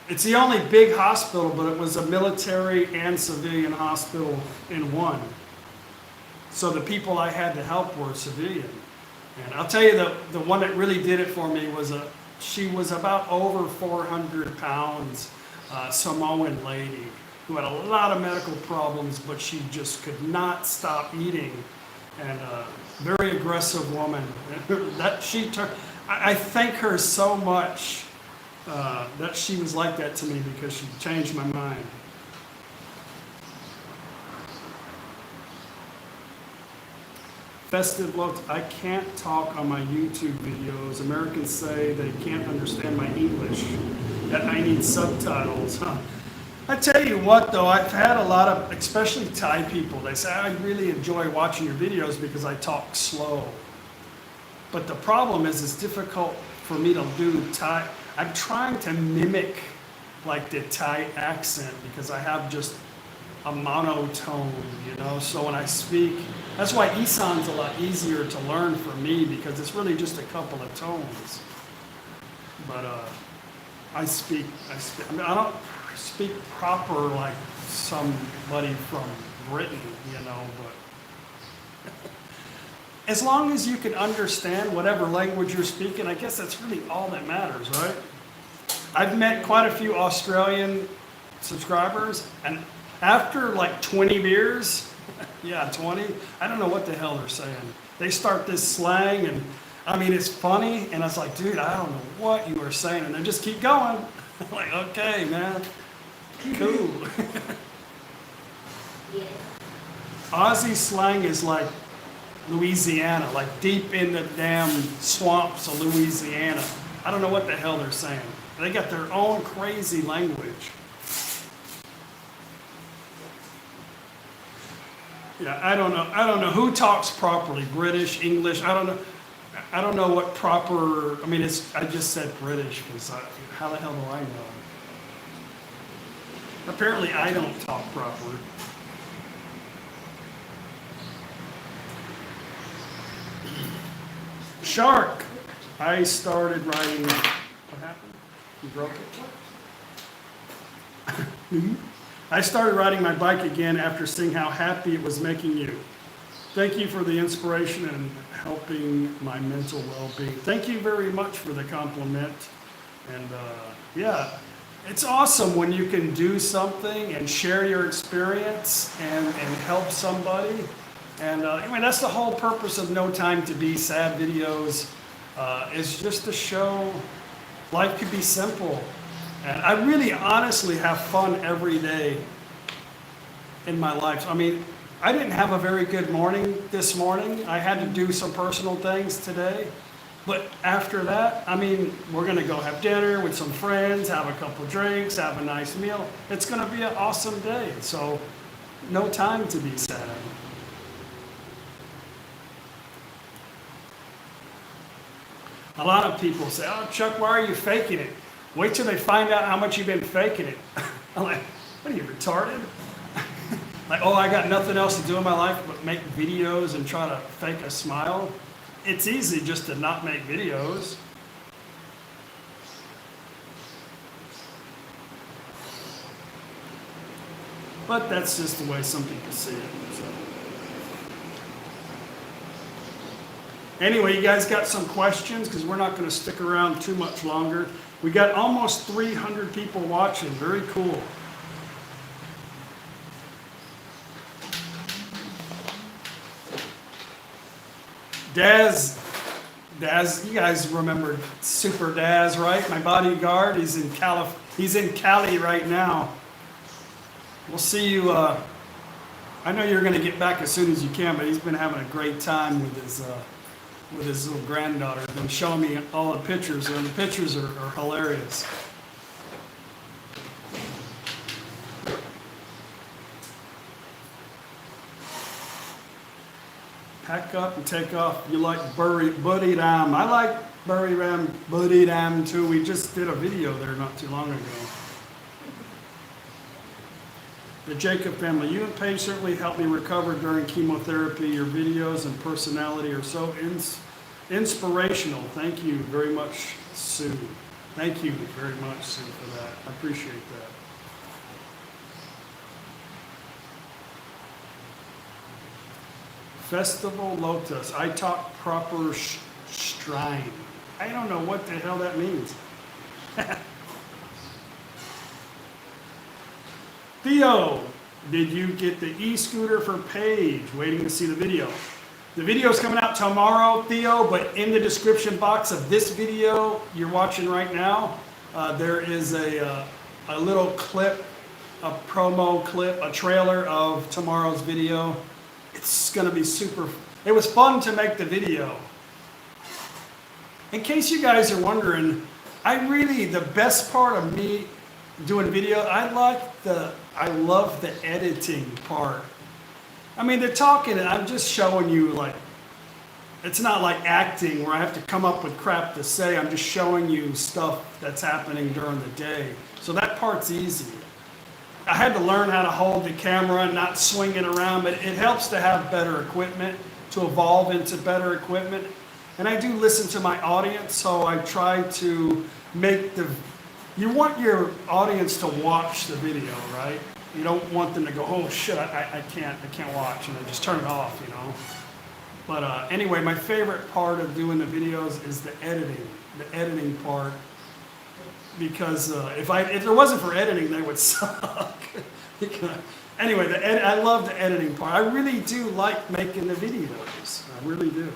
it's the only big hospital, but it was a military and civilian hospital in one. So the people I had to help were civilian. And I'll tell you, the one that really did it for me she was about over 400 pounds, Samoan lady. who had a lot of medical problems, but she just could not stop eating. And very aggressive woman. That she took. I thank her so much that she was like that to me, because she changed my mind. Festive looks. I can't talk on my YouTube videos. Americans say they can't understand my English, that I need subtitles. Huh. I tell you what, though, I've had a lot of, especially Thai people, they say, I really enjoy watching your videos because I talk slow. But the problem is it's difficult for me to do Thai. I'm trying to mimic like the Thai accent because I have just a monotone, you know? So when I speak, that's why Isaan's a lot easier to learn for me, because it's really just a couple of tones. But I mean, I don't speak proper like somebody from Britain, you know, but as long as you can understand whatever language you're speaking, I guess that's really all that matters, right? I've met quite a few Australian subscribers, and after like 20 beers, yeah, 20, I don't know what the hell they're saying. They start this slang, and I mean, it's funny, and I was like, dude, I don't know what you are saying, and they just keep going. I'm like, okay, man, cool. Yeah. Aussie slang is like Louisiana, like deep in the damn swamps of Louisiana. I don't know what the hell they're saying. They got their own crazy language. Yeah, I don't know who talks properly. British, English. I don't know what proper. I mean, I just said British because how the hell do I know? Apparently, I don't talk proper. Shark. I started writing. What happened? You broke it? I started riding my bike again after seeing how happy it was making you. Thank you for the inspiration and helping my mental well-being. Thank you very much for the compliment. And yeah, it's awesome when you can do something and share your experience and help somebody. And I mean, that's the whole purpose of No Time to Be Sad videos, is just to show life could be simple. And I really honestly have fun every day in my life. I mean, I didn't have a very good morning this morning. I had to do some personal things today. But after that, I mean, we're going to go have dinner with some friends, have a couple drinks, have a nice meal. It's going to be an awesome day. So, no time to be sad. A lot of people say, oh, Chuck, why are you faking it? Wait till they find out how much you've been faking it. I'm like, what are you, retarded? Like, oh, I got nothing else to do in my life but make videos and try to fake a smile. It's easy just to not make videos. But that's just the way some people see it. So. Anyway, you guys got some questions? Because we're not going to stick around too much longer. We got almost 300 people watching. Very cool. Daz, you guys remember Super Daz, right? My bodyguard. He's in Cali right now. We'll see you. I know you're going to get back as soon as you can, but he's been having a great time with his little granddaughter. He's been showing me all the pictures, and the pictures are hilarious. Pack up and take off. You like Buddy Ram. I like Buddy Ram too. We just did a video there not too long ago. The Jacob family, you and Paige certainly helped me recover during chemotherapy. Your videos and personality are so inspirational. Thank you very much, Sue. Thank you very much, Sue, for that. I appreciate that. Festival Lotus. I talk proper strine. I don't know what the hell that means. Theo, did you get the e-scooter for Paige? Waiting to see the video. The video is coming out tomorrow, Theo, but in the description box of this video you're watching right now, there is a little clip, a promo clip, a trailer of tomorrow's video. It's going to be super. It was fun to make the video. In case you guys are wondering, the best part of me doing video, I love the editing part. I mean, they're talking and I'm just showing you, like, it's not like acting where I have to come up with crap to say. I'm just showing you stuff that's happening during the day. So that part's easy. I had to learn how to hold the camera and not swing it around, but it helps to have better equipment, to evolve into better equipment. And I do listen to my audience, so I try to make you want your audience to watch the video, right? You don't want them to go, oh shit, I can't watch, and just turn it off, you know. But anyway, my favorite part of doing the videos is the editing part, because if there wasn't for editing, they would suck. Anyway, I love the editing part. I really do like making the videos. I really do.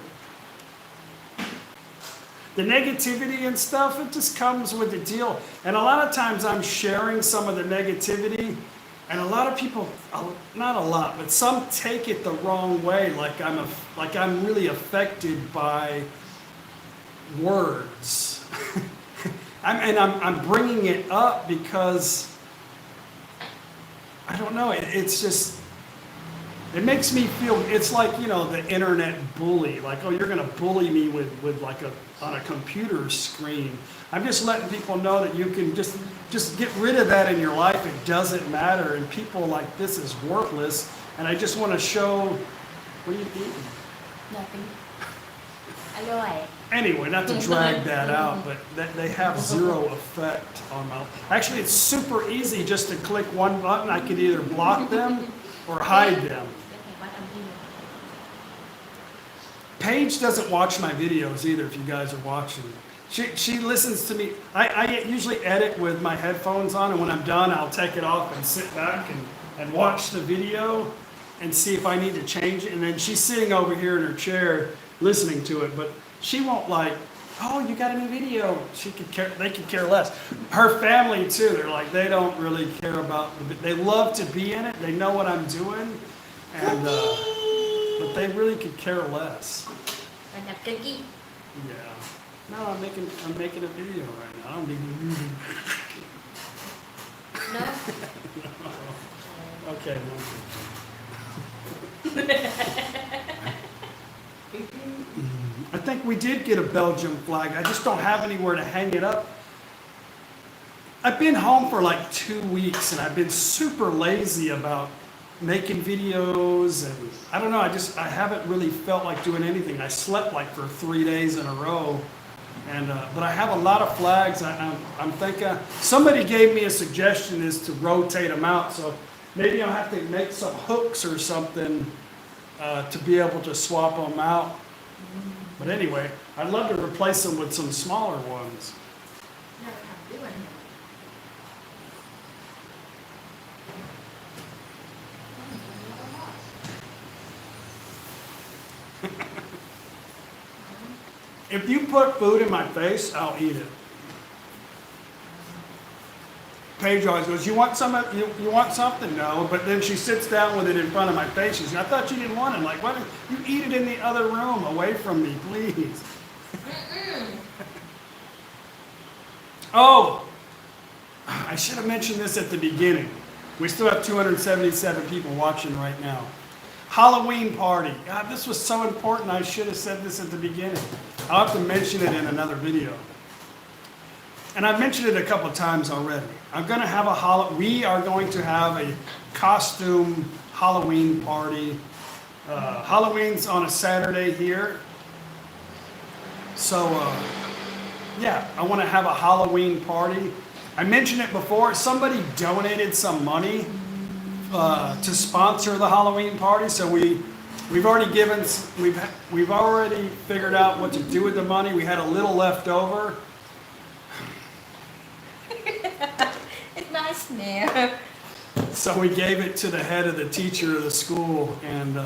The negativity and stuff, it just comes with the deal. And a lot of times I'm sharing some of the negativity, and a lot of people, not a lot, but some take it the wrong way, like I'm really affected by words. I'm bringing it up because, I don't know, it's just, it makes me feel, it's like, you know, the internet bully, like, oh, you're going to bully me with like on a computer screen. I'm just letting people know that you can just get rid of that in your life. It doesn't matter, and people like this is worthless. And I just want to show, what are you eating? Nothing. Alloy. Anyway, not to drag that out, but they have zero effect on my life. Actually, it's super easy just to click one button. I could either block them or hide them. Paige doesn't watch my videos either, if you guys are watching. She listens to me. I usually edit with my headphones on, and when I'm done, I'll take it off and sit back and watch the video and see if I need to change it. And then she's sitting over here in her chair listening to it, but she won't like, oh, you got a new video. They could care less. Her family too, they're like, they don't really care about, they love to be in it. They know what I'm doing, and but they really could care less. Cookie. Yeah. No, I'm making a video right now. I don't even. No. No. Okay. I think we did get a Belgian flag. I just don't have anywhere to hang it up. I've been home for like 2 weeks, and I've been super lazy about making videos, and I don't know, I haven't really felt like doing anything. I slept like for 3 days in a row, and but I have a lot of flags. I'm thinking, somebody gave me a suggestion is to rotate them out, so maybe I'll have to make some hooks or something to be able to swap them out. But anyway, I'd love to replace them with some smaller ones. If you put food in my face, I'll eat it. Paige always goes, you want some? You want something? No. But then she sits down with it in front of my face. She says, I thought you didn't want it. I'm like, why don't you eat it in the other room away from me, please? Oh, I should have mentioned this at the beginning. We still have 277 people watching right now. Halloween party. God, this was so important. I should have said this at the beginning. I'll have to mention it in another video. And I've mentioned it a couple of times already. We are going to have a costume Halloween party. Halloween's on a Saturday here. So, yeah, I want to have a Halloween party. I mentioned it before. Somebody donated some money to sponsor the Halloween party. So we've already figured out what to do with the money. We had a little left over. It's nice now. So we gave it to the head of the teacher of the school, and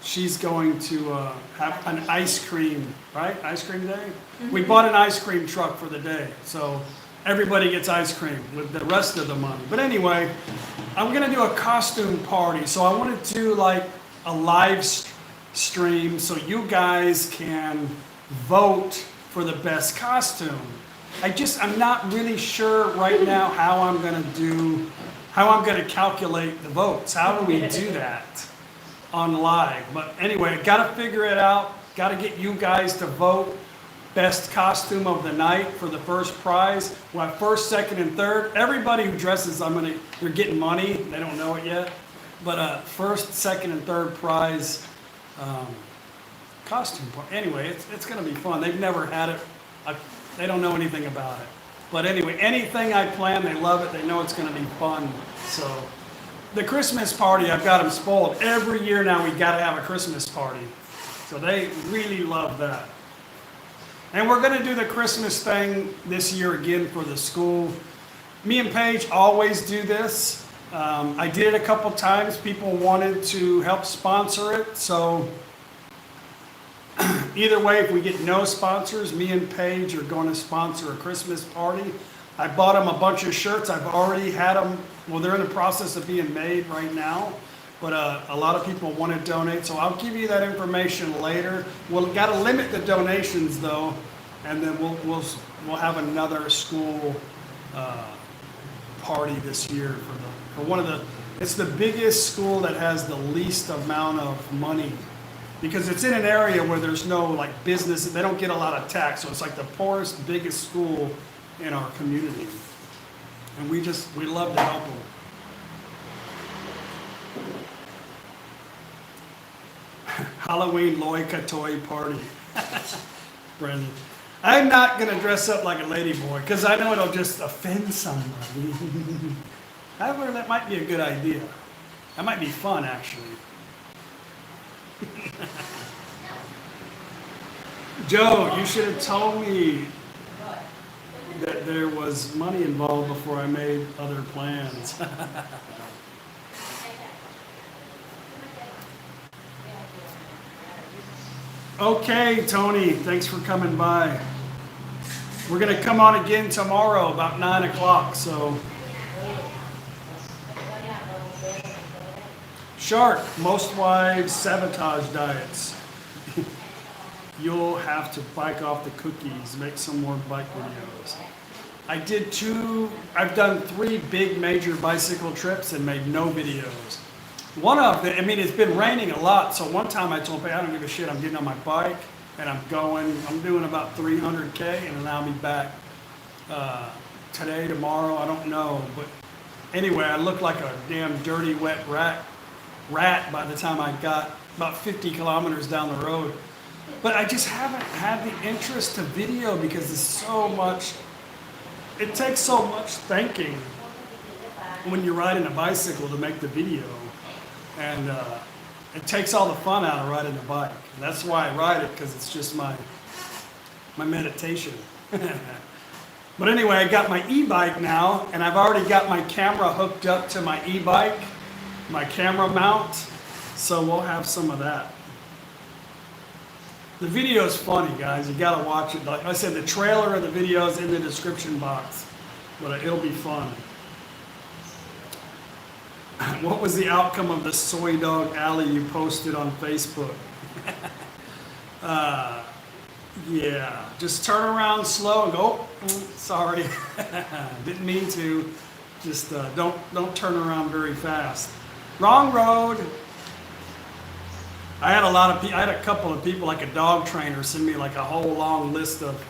she's going to have an ice cream, right? Ice cream day? Mm-hmm. We bought an ice cream truck for the day, so everybody gets ice cream with the rest of the money. But anyway, I'm gonna do a costume party, so I want to do like a live stream so you guys can vote for the best costume. I'm not really sure right now how I'm gonna calculate the votes. How do we do that on live? But anyway, gotta figure it out. Gotta get you guys to vote. Best costume of the night for the first prize. We'll have first, second, and third. Everybody who dresses, they're getting money. They don't know it yet. But first, second, and third prize costume. Anyway, it's gonna be fun. They've never had it. They don't know anything about it. But anyway, anything I plan, they love it. They know it's gonna be fun. So the Christmas party, I've got them spoiled. Every year now we gotta have a Christmas party. So they really love that. And we're going to do the Christmas thing this year again for the school. Me and Paige always do this. I did it a couple times. People wanted to help sponsor it. So either way, if we get no sponsors, me and Paige are going to sponsor a Christmas party. I bought them a bunch of shirts. I've already had them. Well, they're in the process of being made right now. But a lot of people want to donate, so I'll give you that information later. We'll got to limit the donations though, and then we'll have another school party this year for one of the. It's the biggest school that has the least amount of money, because it's in an area where there's no like business. They don't get a lot of tax, so it's like the poorest, biggest school in our community, and we love to help them. Halloween Loika toy party. Brendan. I'm not going to dress up like a ladyboy because I know it'll just offend somebody. However, that might be a good idea. That might be fun, actually. Joe, you should have told me that there was money involved before I made other plans. Okay, Tony, thanks for coming by. We're going to come on again tomorrow about 9 o'clock, so. Shark, most wives sabotage diets. You'll have to bike off the cookies, make some more bike videos. I've done 3 big major bicycle trips and made no videos. One of them, it's been raining a lot, so one time I told Pay, I don't give a shit, I'm getting on my bike, and I'm doing about 300K, and then I'll be back today, tomorrow, I don't know, but anyway, I looked like a damn dirty, wet rat by the time I got about 50 kilometers down the road. But I just haven't had the interest to video because it takes so much thinking when you're riding a bicycle to make the video. And it takes all the fun out of riding a bike. And that's why I ride it, because it's just my meditation. But anyway, I got my e-bike now, and I've already got my camera hooked up to my e-bike, my camera mount, so we'll have some of that. The video is funny, guys. You got to watch it. Like I said, the trailer of the video is in the description box, but it'll be fun. What was the outcome of the soy dog alley you posted on Facebook? Yeah, just turn around slow and go, oh, sorry, didn't mean to. Just don't turn around very fast. Wrong road. I had a couple of people, like a dog trainer, send me like a whole long list of.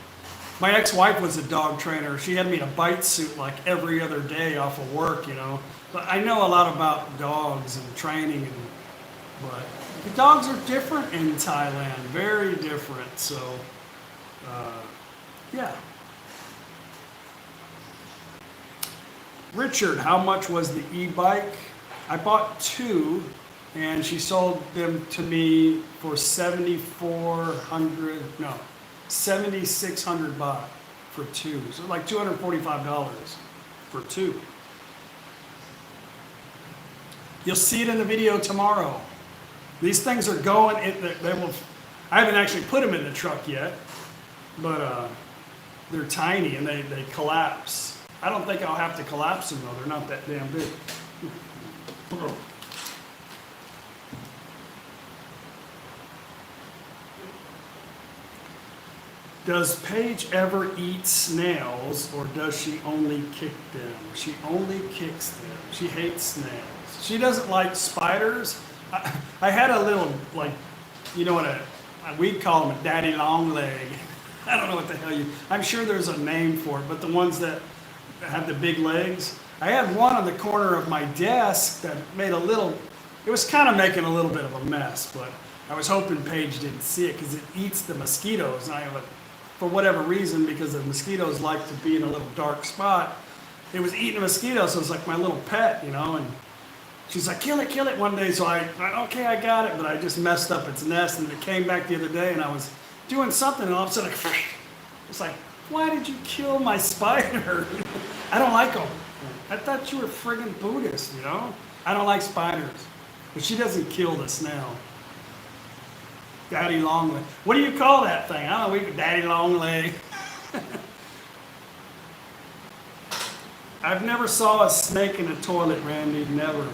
My ex-wife was a dog trainer. She had me in a bite suit like every other day off of work, you know. But I know a lot about dogs and training, but the dogs are different in Thailand, very different. So, yeah. Richard, how much was the e-bike? I bought 2, and she sold them to me for 7,600 baht for 2. So like $245 for 2. You'll see it in the video tomorrow. These things are going, they will, I haven't actually put them in the truck yet, but they're tiny and they collapse. I don't think I'll have to collapse them though, they're not that damn big. Does Paige ever eat snails, or does she only kick them? She only kicks them. She hates snails. She doesn't like spiders. I had a little, like, you know what we'd call them a daddy long leg. I don't know what the hell I'm sure there's a name for it, but the ones that have the big legs. I had one on the corner of my desk that made it was kind of making a little bit of a mess, but I was hoping Paige didn't see it because it eats the mosquitoes. And for whatever reason, because the mosquitoes like to be in a little dark spot, it was eating mosquitoes, so it was like my little pet, you know, and she's like, kill it one day, so okay, I got it, but I just messed up its nest, and it came back the other day, and I was doing something, and all of a sudden, it's like, why did you kill my spider? I don't like them. I thought you were friggin' Buddhist, you know? I don't like spiders, but she doesn't kill the snail. Daddy long leg. What do you call that thing? I don't know, we could daddy long leg. I've never saw a snake in a toilet, Randy, never.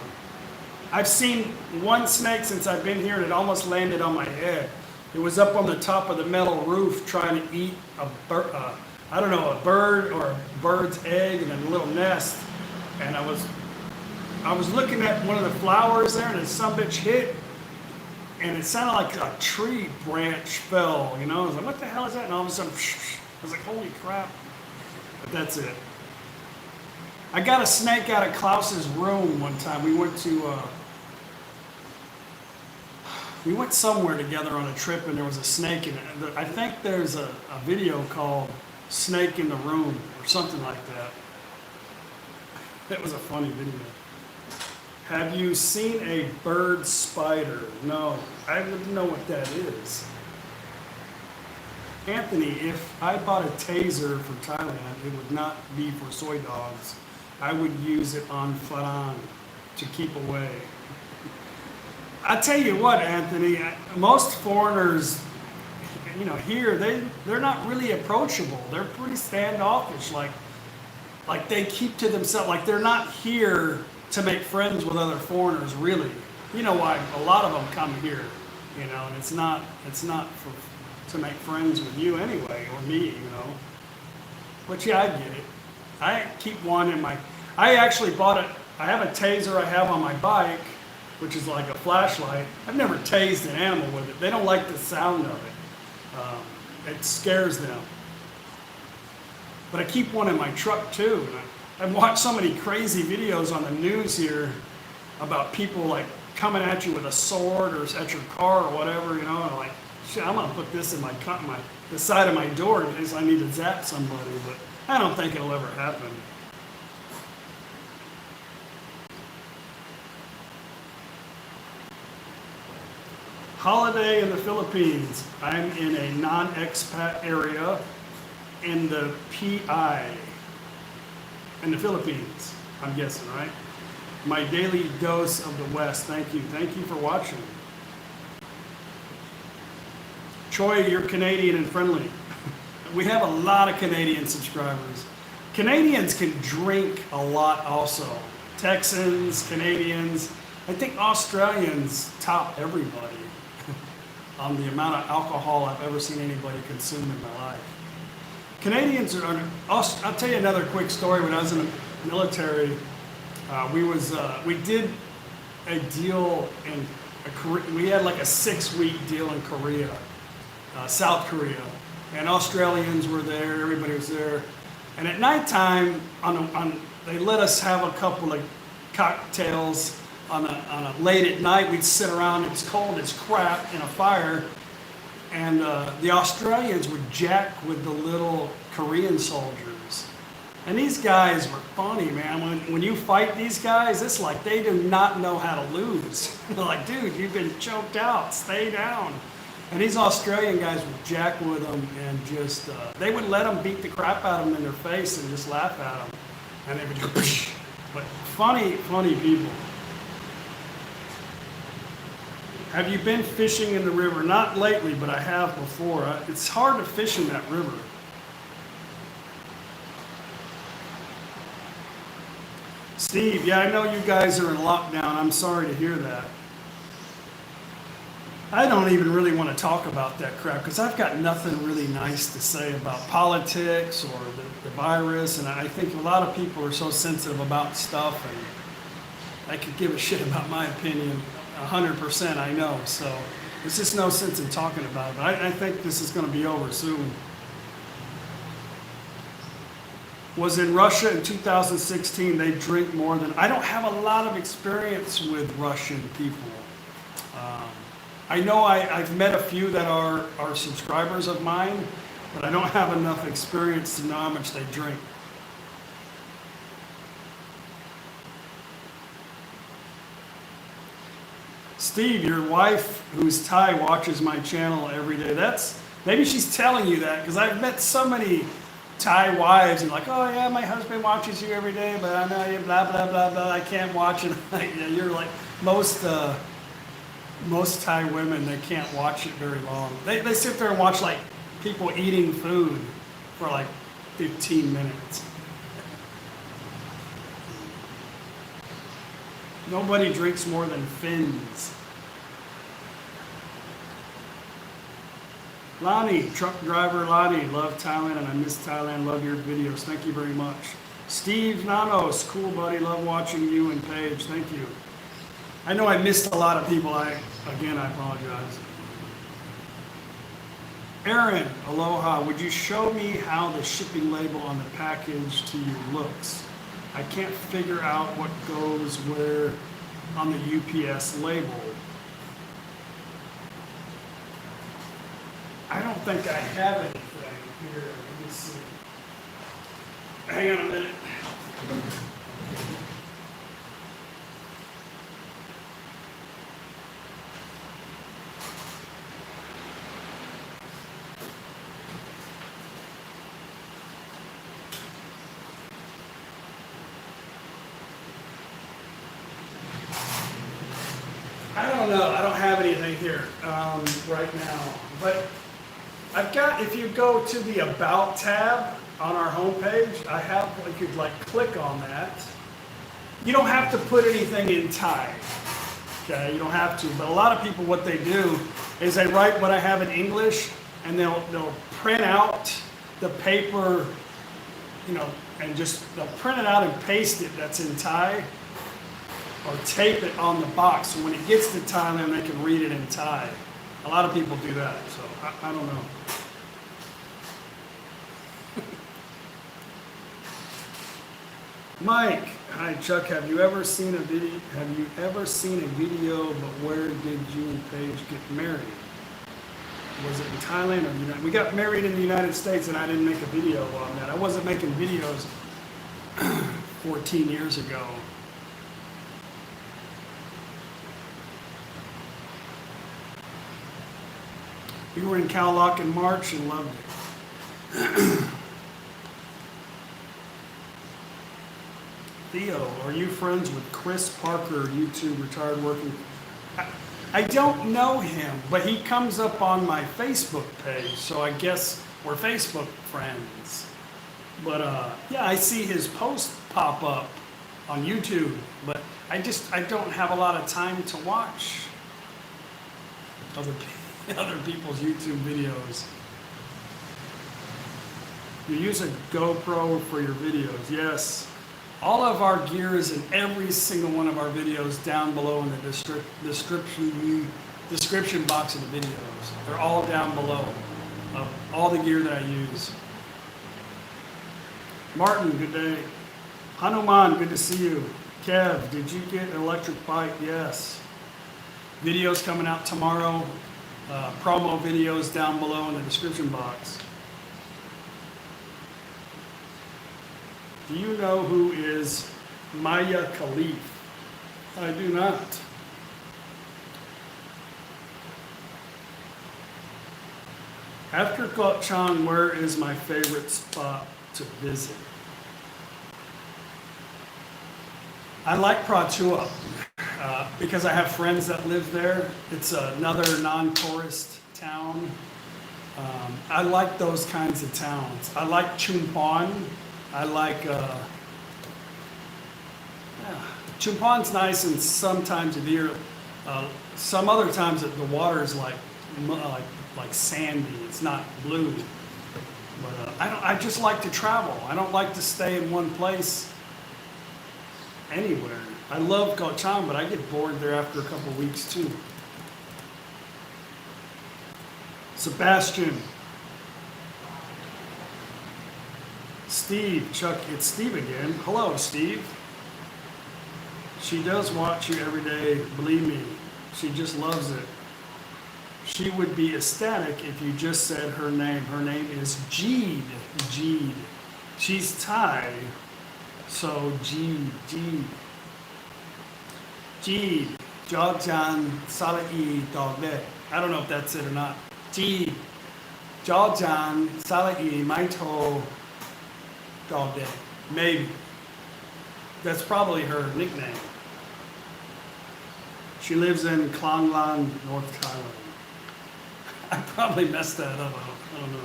I've seen one snake since I've been here and it almost landed on my head. It was up on the top of the metal roof trying to eat a bird or a bird's egg in a little nest. And I was looking at one of the flowers there and some bitch hit. And it sounded like a tree branch fell, you know? I was like, what the hell is that? And all of a sudden, I was like, holy crap. But that's it. I got a snake out of Klaus's room one time. We went somewhere together on a trip and there was a snake in it. I think there's a video called Snake in the Room or something like that. That was a funny video. Have you seen a bird spider? No, I wouldn't know what that is. Anthony, if I bought a taser for Thailand, it would not be for soy dogs. I would use it on Farang to keep away. I tell you what, Anthony, most foreigners, you know, here, they're not really approachable. They're pretty standoffish, like they keep to themselves, like they're not here to make friends with other foreigners, really. You know why a lot of them come here, you know, and it's not to make friends with you anyway, or me, you know. But yeah, I get it. I keep one in I actually bought it, I have a taser I have on my bike, which is like a flashlight. I've never tased an animal with it. They don't like the sound of it. It scares them. But I keep one in my truck too. I've watched so many crazy videos on the news here about people like coming at you with a sword or at your car or whatever, you know, and like, shit, I'm gonna put this in the side of my door in case I need to zap somebody, but I don't think it'll ever happen. Holiday in the Philippines. I'm in a non-expat area in the PI. In the Philippines, I'm guessing, right? My daily dose of the West. Thank you. Thank you for watching. Troy, you're Canadian and friendly. We have a lot of Canadian subscribers. Canadians can drink a lot also. Texans, Canadians. I think Australians top everybody on the amount of alcohol I've ever seen anybody consume in my life. Canadians are, I'll tell you another quick story. When I was in the military, we did a deal we had like a 6-week deal in Korea, South Korea, and Australians were there, everybody was there. And at nighttime, they let us have a couple of cocktails on a late at night. We'd sit around, it's cold as crap, in a fire. And the Australians would jack with the little Korean soldiers. And these guys were funny, man. When you fight these guys, it's like they do not know how to lose. They're like, dude, you've been choked out, stay down. And these Australian guys would jack with them and just, they would let them beat the crap out of them in their face and just laugh at them. And they would go, psh. But funny people. Have you been fishing in the river? Not lately, but I have before. It's hard to fish in that river. Steve, yeah, I know you guys are in lockdown. I'm sorry to hear that. I don't even really want to talk about that crap because I've got nothing really nice to say about politics or the virus, and I think a lot of people are so sensitive about stuff, and I could give a shit about my opinion 100%, I know, so there's just no sense in talking about it. But I think this is going to be over soon. Was in Russia in 2016, they drink more than... I don't have a lot of experience with Russian people. I know I've met a few that are subscribers of mine, but I don't have enough experience to know how much they drink. Steve, your wife, who's Thai, watches my channel every day. Maybe she's telling you that, because I've met so many Thai wives and like, oh yeah, my husband watches you every day, but I know you, blah, blah, blah, blah, I can't watch it. You're like, most Thai women, they can't watch it very long. They sit there and watch like people eating food for like 15 minutes. Nobody drinks more than Finns. Lonnie, truck driver Lonnie, love Thailand and I miss Thailand, love your videos, thank you very much. Steve Nanos, cool buddy, love watching you and Paige, thank you. I know I missed a lot of people, again, I apologize. Aaron, aloha, would you show me how the shipping label on the package to you looks? I can't figure out what goes where on the UPS label. I don't think I have anything here. Let me see. Hang on a minute. I don't know. I don't have anything here right now. But I've got, if you go to the About tab on our homepage, I have, you could like click on that. You don't have to put anything in Thai. Okay, you don't have to. But a lot of people, what they do is they write what I have in English, and they'll print out the paper, you know, and just they'll print it out and paste it that's in Thai, or tape it on the box, so when it gets to Thailand, they can read it in Thai. A lot of people do that, so I don't know. Mike, hi Chuck. Have you ever seen a video? But where did you and Paige get married? Was it in Thailand or United? We got married in the United States, and I didn't make a video on that. I wasn't making videos 14 years ago. We were in Khao Lak in March and loved it. Theo, are you friends with Chris Parker, YouTube retired working? I don't know him, but he comes up on my Facebook page, so I guess we're Facebook friends. But yeah, I see his post pop up on YouTube, but I don't have a lot of time to watch other people's YouTube videos. You use a GoPro for your videos, yes. All of our gear is in every single one of our videos down below in the description box of the videos. They're all down below, all the gear that I use. Martin, good day. Hanuman, good to see you. Kev, did you get an electric bike? Yes. Videos coming out tomorrow. Promo videos down below in the description box. Do you know who is Maya Khalif? I do not. After Koh Chang, where is my favorite spot to visit? I like Pratua. because I have friends that live there. It's another non-tourist town. I like those kinds of towns. I like Chumphon. I like, Chumphon's nice and sometimes of the year. Some other times the water is like sandy. It's not blue. But I just like to travel. I don't like to stay in one place anywhere. I love Koh Chang, but I get bored there after a couple of weeks too. Sebastian. Steve, Chuck, it's Steve again. Hello, Steve. She does watch you every day, believe me. She just loves it. She would be ecstatic if you just said her name. Her name is Jeed. Jeed. She's Thai, so Jeed. Jeed. Jawjan Salai Dogde. I don't know if that's it or not. Jeed. Jawjan Salai Maito Dogde. Maybe. That's probably her nickname. She lives in Klang Lan, North Thailand. I probably messed that up. I don't know.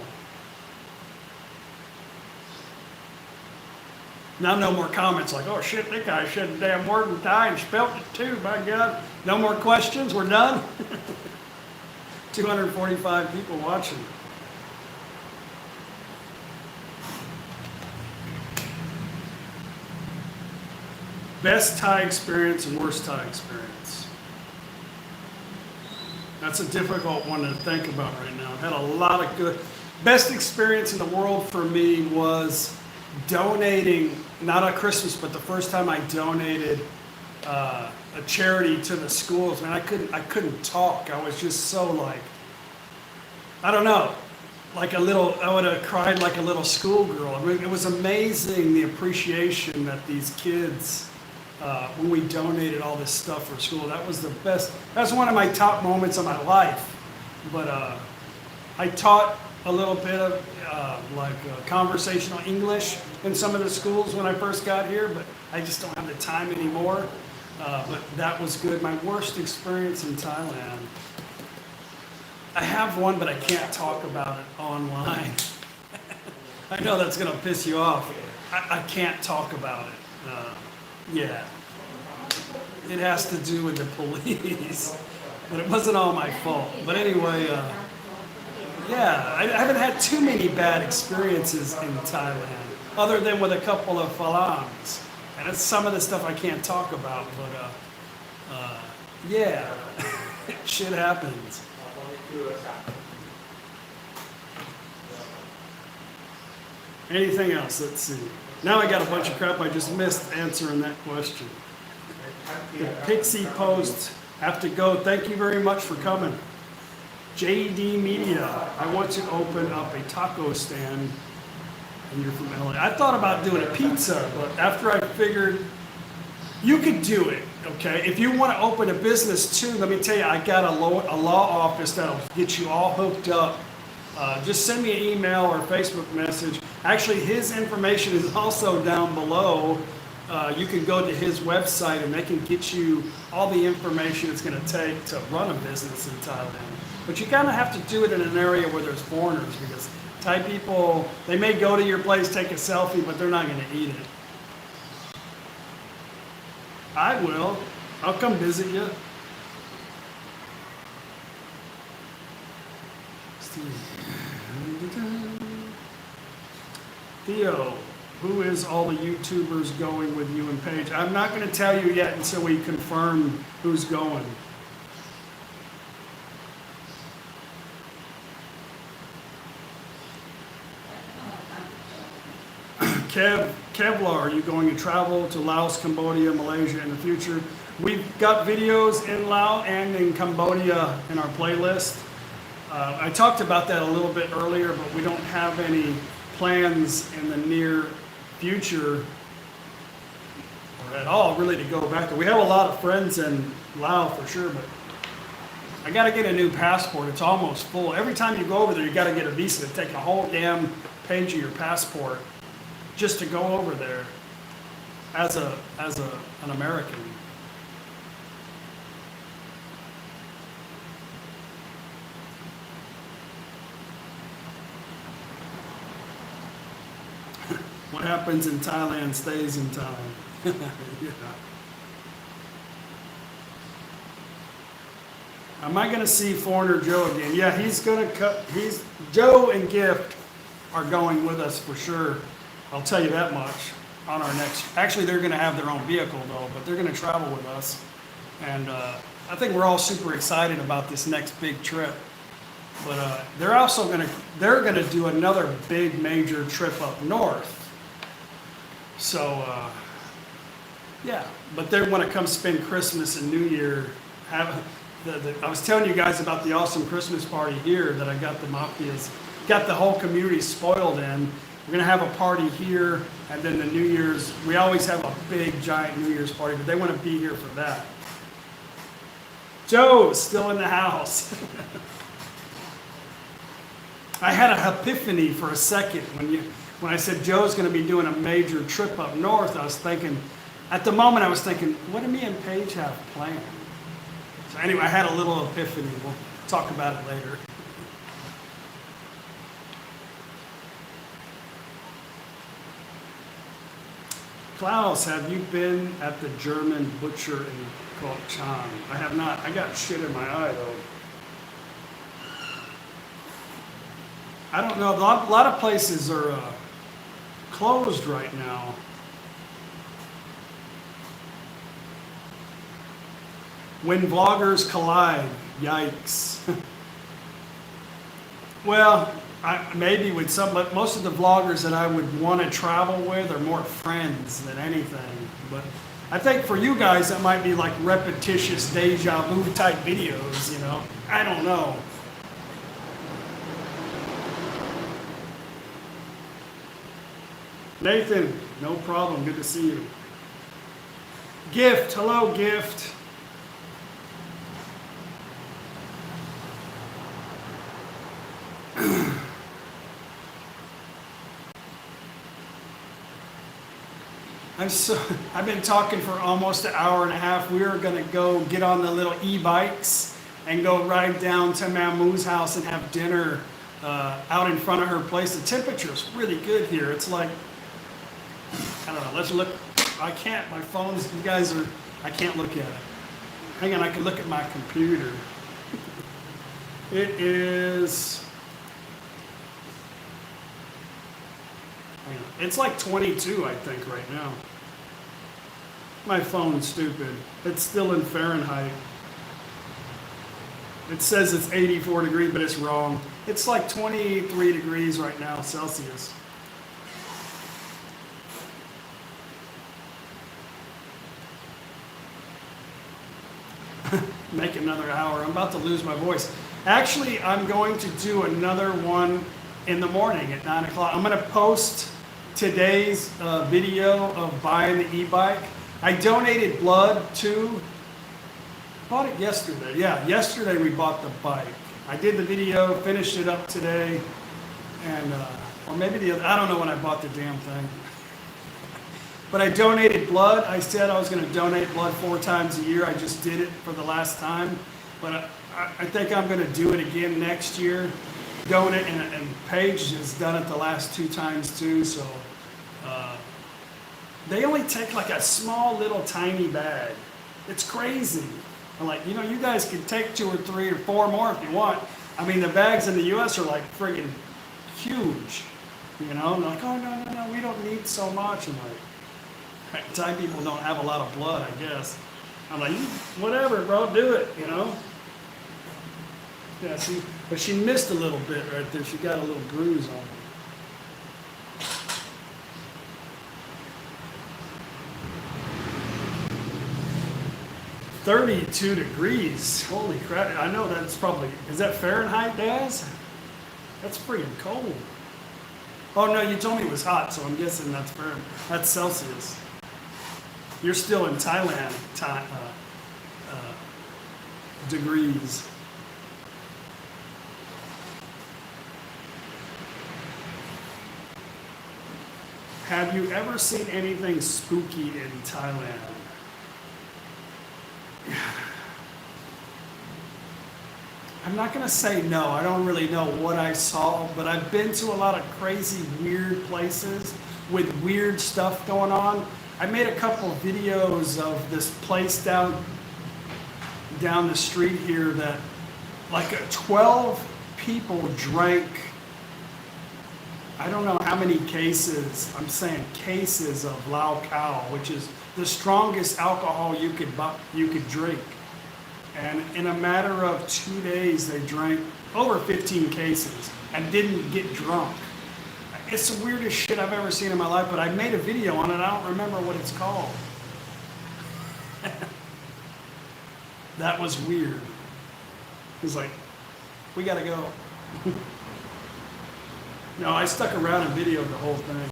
Now no more comments like, oh shit, that guy said a damn word in Thai and spelt it too, by God. No more questions, we're done. 245 people watching. Best Thai experience and worst Thai experience. That's a difficult one to think about right now. I've had a lot of good. Best experience in the world for me was donating, not at Christmas, but the first time I donated a charity to the schools. Man, I couldn't talk. I was just so like, I don't know, like I would have cried like a little schoolgirl. I mean, it was amazing the appreciation that these kids, when we donated all this stuff for school. That was the best. That's one of my top moments of my life. But I taught a little bit of conversational English in some of the schools when I first got here, but I just don't have the time anymore. But that was good. My worst experience in Thailand. I have one, but I can't talk about it online. I know that's going to piss you off. I can't talk about it. Yeah. It has to do with the police. But it wasn't all my fault. But anyway, yeah, I haven't had too many bad experiences in Thailand, other than with a couple of phalangs. And it's some of the stuff I can't talk about, but yeah, shit happens. Anything else? Let's see. Now I got a bunch of crap I just missed answering that question. The Pixie Post have to go. Thank you very much for coming. JD Media, I want to open up a taco stand, and you're from LA. I thought about doing a pizza, but after I figured you could do it, okay? If you want to open a business too, let me tell you, I got a law office that'll get you all hooked up. Just send me an email or Facebook message. Actually, his information is also down below. You can go to his website and they can get you all the information it's going to take to run a business in Thailand. But you kind of have to do it in an area where there's foreigners, because Thai people, they may go to your place, take a selfie, but they're not going to eat it. I will. I'll come visit you. Theo, who is all the YouTubers going with you and Paige? I'm not going to tell you yet until we confirm who's going. Kevlar, are you going to travel to Laos, Cambodia, Malaysia in the future? We've got videos in Laos and in Cambodia in our playlist. I talked about that a little bit earlier, but we don't have any plans in the near future, or at all, really, to go back there. We have a lot of friends in Laos for sure, but I got to get a new passport. It's almost full. Every time you go over there, you got to get a visa to take a whole damn page of your passport just to go over there as an American. What happens in Thailand stays in Thailand. Yeah. Am I going to see Foreigner Joe again? Yeah, he's going to cut. Joe and Gift are going with us for sure. I'll tell you that much on our next. Actually, they're going to have their own vehicle though, but they're going to travel with us. And I think we're all super excited about this next big trip. But they're also going to do another big major trip up north. So yeah, but they want to come spend Christmas and New Year. I was telling you guys about the awesome Christmas party here that I got the whole community spoiled in. We're gonna have a party here, and then the New Year's. We always have a big giant New Year's party, but they want to be here for that. Joe's still in the house. I had an epiphany for a second when I said Joe's going to be doing a major trip up north. At the moment I was thinking, what do me and Paige have planned? So anyway, I had a little epiphany. We'll talk about it later. Klaus, have you been at the German butcher in Koh Chan? I have not. I got shit in my eye though. I don't know. A lot of places are closed right now. When vloggers collide, yikes. Well, maybe with some, but most of the vloggers that I would want to travel with are more friends than anything. But I think for you guys, that might be like repetitious deja vu type videos, you know? I don't know. Nathan, no problem. Good to see you. Gift, hello, Gift. I've been talking for almost an hour and a half. We are going to go get on the little e-bikes and go ride down to Mamu's house and have dinner out in front of her place. The temperature is really good here. It's like, I don't know, let's look. I can't, my phone's, you guys are, I can't look at it. Hang on, I can look at my computer. It is, hang on, it's like 22, I think, right now. My phone's stupid. It's still in Fahrenheit. It says it's 84 degrees, but it's wrong. It's like 23 degrees right now, Celsius. Make another hour. I'm about to lose my voice. Actually, I'm going to do another one in the morning at 9 o'clock. I'm going to post today's video of buying the e-bike. I donated blood to, bought it yesterday. Yeah, yesterday we bought the bike. I did the video, finished it up today, and, or maybe the other, I don't know when I bought the damn thing. But I donated blood. I said I was going to donate blood 4 times a year. I just did it for the last time. But I think I'm going to do it again next year. Donate, and Paige has done it the last 2 times too. So they only take like a small little tiny bag. It's crazy. I'm like, you know, you guys can take 2 or 3 or 4 more if you want. I mean, the bags in the U.S. are like friggin' huge. You know, and they're like, oh, no, we don't need so much. I'm like, Thai people don't have a lot of blood, I guess. I'm like, whatever, bro, do it, you know? Yeah, see, but she missed a little bit right there. She got a little bruise on her. 32 degrees. Holy crap. I know that's probably, is that Fahrenheit, Daz? That's freaking cold. Oh no, you told me it was hot, so I'm guessing that's Fahrenheit. That's Celsius. You're still in Thailand degrees. Have you ever seen anything spooky in Thailand? I'm not going to say no. I don't really know what I saw, but I've been to a lot of crazy, weird places. with weird stuff going on. I made a couple videos of this place down the street here that like 12 people drank, I don't know how many cases, I'm saying cases of Lao Khao, which is the strongest alcohol you could drink. And in a matter of 2 days, they drank over 15 cases and didn't get drunk. It's the weirdest shit I've ever seen in my life, but I made a video on it. I don't remember what it's called. That was weird. He's like, we gotta go. No, I stuck around and videoed the whole thing.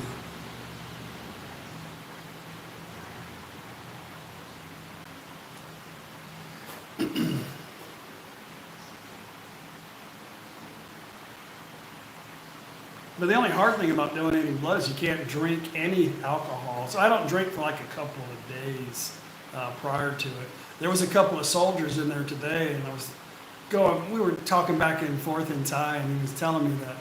But the only hard thing about donating blood is you can't drink any alcohol. So I don't drink for like a couple of days prior to it. There was a couple of soldiers in there today, and we were talking back and forth in Thai, and he was telling me that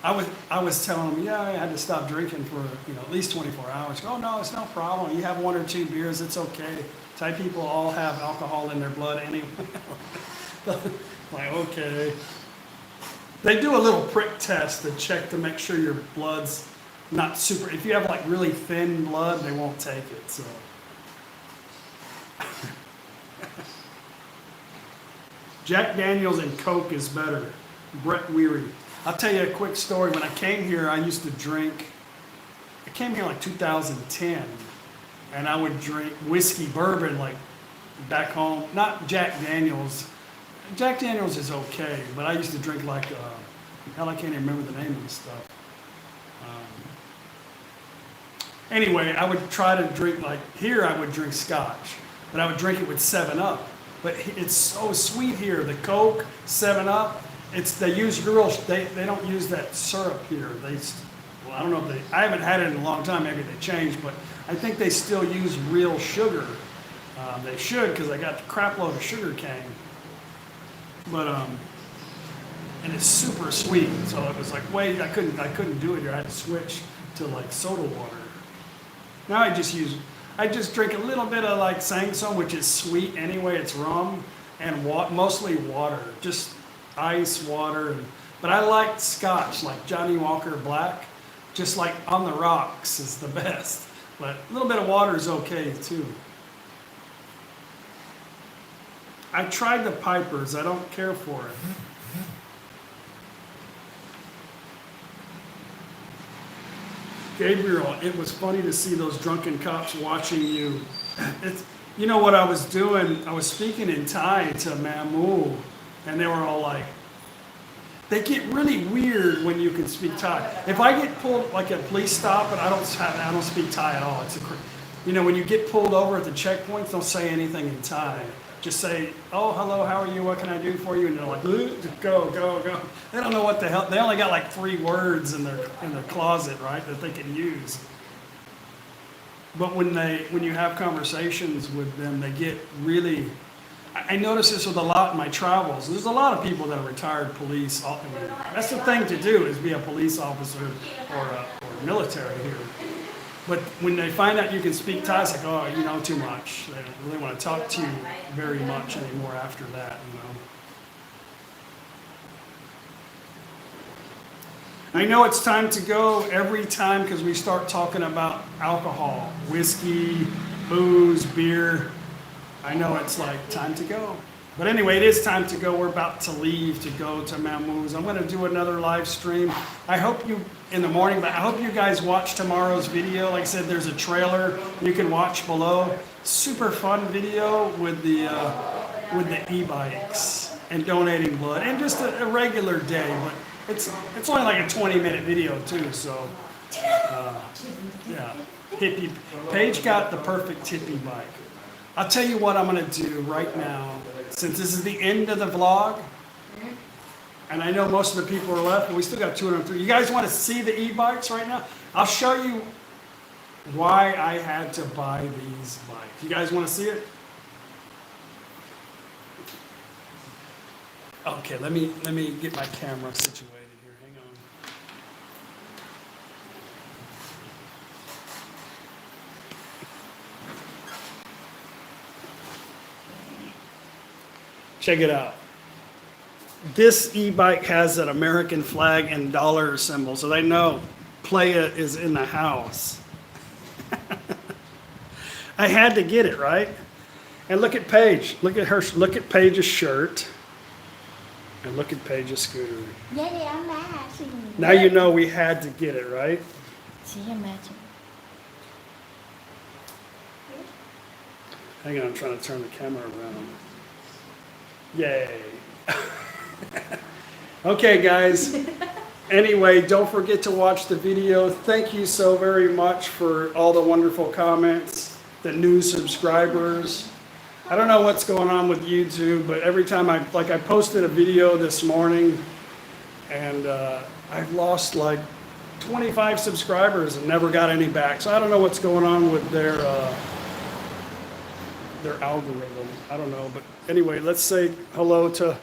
I was telling him, yeah, I had to stop drinking for at least 24 hours. Oh no, it's no problem. You have 1 or 2 beers, it's okay. Thai people all have alcohol in their blood anyway. Like, okay. They do a little prick test to check to make sure your blood's not super. If you have like really thin blood, they won't take it. So. Jack Daniels and Coke is better. Brett Weary. I'll tell you a quick story. When I came here, I used to drink. I came here like 2010, and I would drink whiskey bourbon like back home. Not Jack Daniels. Jack Daniels is okay, but I used to drink like, hell, I can't even remember the name of the stuff. Anyway, I would try to drink like, here I would drink scotch, but I would drink it with 7-Up. But it's so sweet here, the Coke, 7-Up, they use they don't use that syrup here. I don't know if I haven't had it in a long time, maybe they changed, but I think they still use real sugar. They should, because I got the crap load of sugar cane. But and it's super sweet, so it was like, wait, I couldn't do it here. I had to switch to like soda water. Now I just drink a little bit of like Sangsong, which is sweet anyway. It's rum and mostly water, just ice water. But I like scotch, like Johnny Walker Black, just like On the Rocks is the best. But a little bit of water is okay too. I tried the pipers. I don't care for it. Gabriel, it was funny to see those drunken cops watching you. You know what I was doing? I was speaking in Thai to Mamu, and they were all like, they get really weird when you can speak Thai. If I get pulled, like a police stop, and I don't speak Thai at all. When you get pulled over at the checkpoints, don't say anything in Thai. Just say, oh, hello, how are you? What can I do for you? And they're like, go, go, go. They don't know what the hell. They only got like 3 words in their closet, right, that they can use. But when you have conversations with them, they get really. I notice this with a lot in my travels. There's a lot of people that are retired police. That's the thing to do, is be a police officer or military here. But when they find out you can speak Thai, it's like, oh, you know too much. They don't really want to talk to you very much anymore after that, I know it's time to go every time because we start talking about alcohol, whiskey, booze, beer. I know it's like time to go. But anyway, it is time to go. We're about to leave to go to Mamu's. I'm going to do another live stream. I hope you, in the morning, but I hope you guys watch tomorrow's video. Like I said, there's a trailer you can watch below. Super fun video with the e-bikes and donating blood. And just a regular day, but it's only like a 20-minute video too, so yeah. Hippie. Paige got the perfect hippie bike. I'll tell you what I'm going to do right now. Since this is the end of the vlog, and I know most of the people are left, but we still got 203. You guys want to see the e-bikes right now? I'll show you why I had to buy these bikes. You guys want to see it? Okay, let me get my camera situated here. Hang on. Check it out. This e-bike has an American flag and dollar symbol, so they know Playa is in the house. I had to get it, right? And look at Paige. Look at her. Look at Paige's shirt. And look at Paige's scooter. Now you know we had to get it, right? Hang on, I'm trying to turn the camera around. Yay. Okay, guys. Anyway, don't forget to watch the video. Thank you so very much for all the wonderful comments, the new subscribers. I don't know what's going on with YouTube, but every time I posted a video this morning, and I've lost like 25 subscribers and never got any back. So I don't know what's going on with their algorithm. I don't know, but anyway, let's say hello to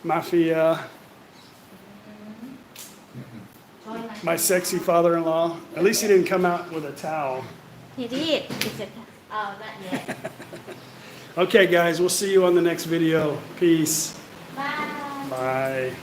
Mafia, my sexy father-in-law. At least he didn't come out with a towel. He did. Oh, not yet. Okay, guys, we'll see you on the next video. Peace. Bye. Bye.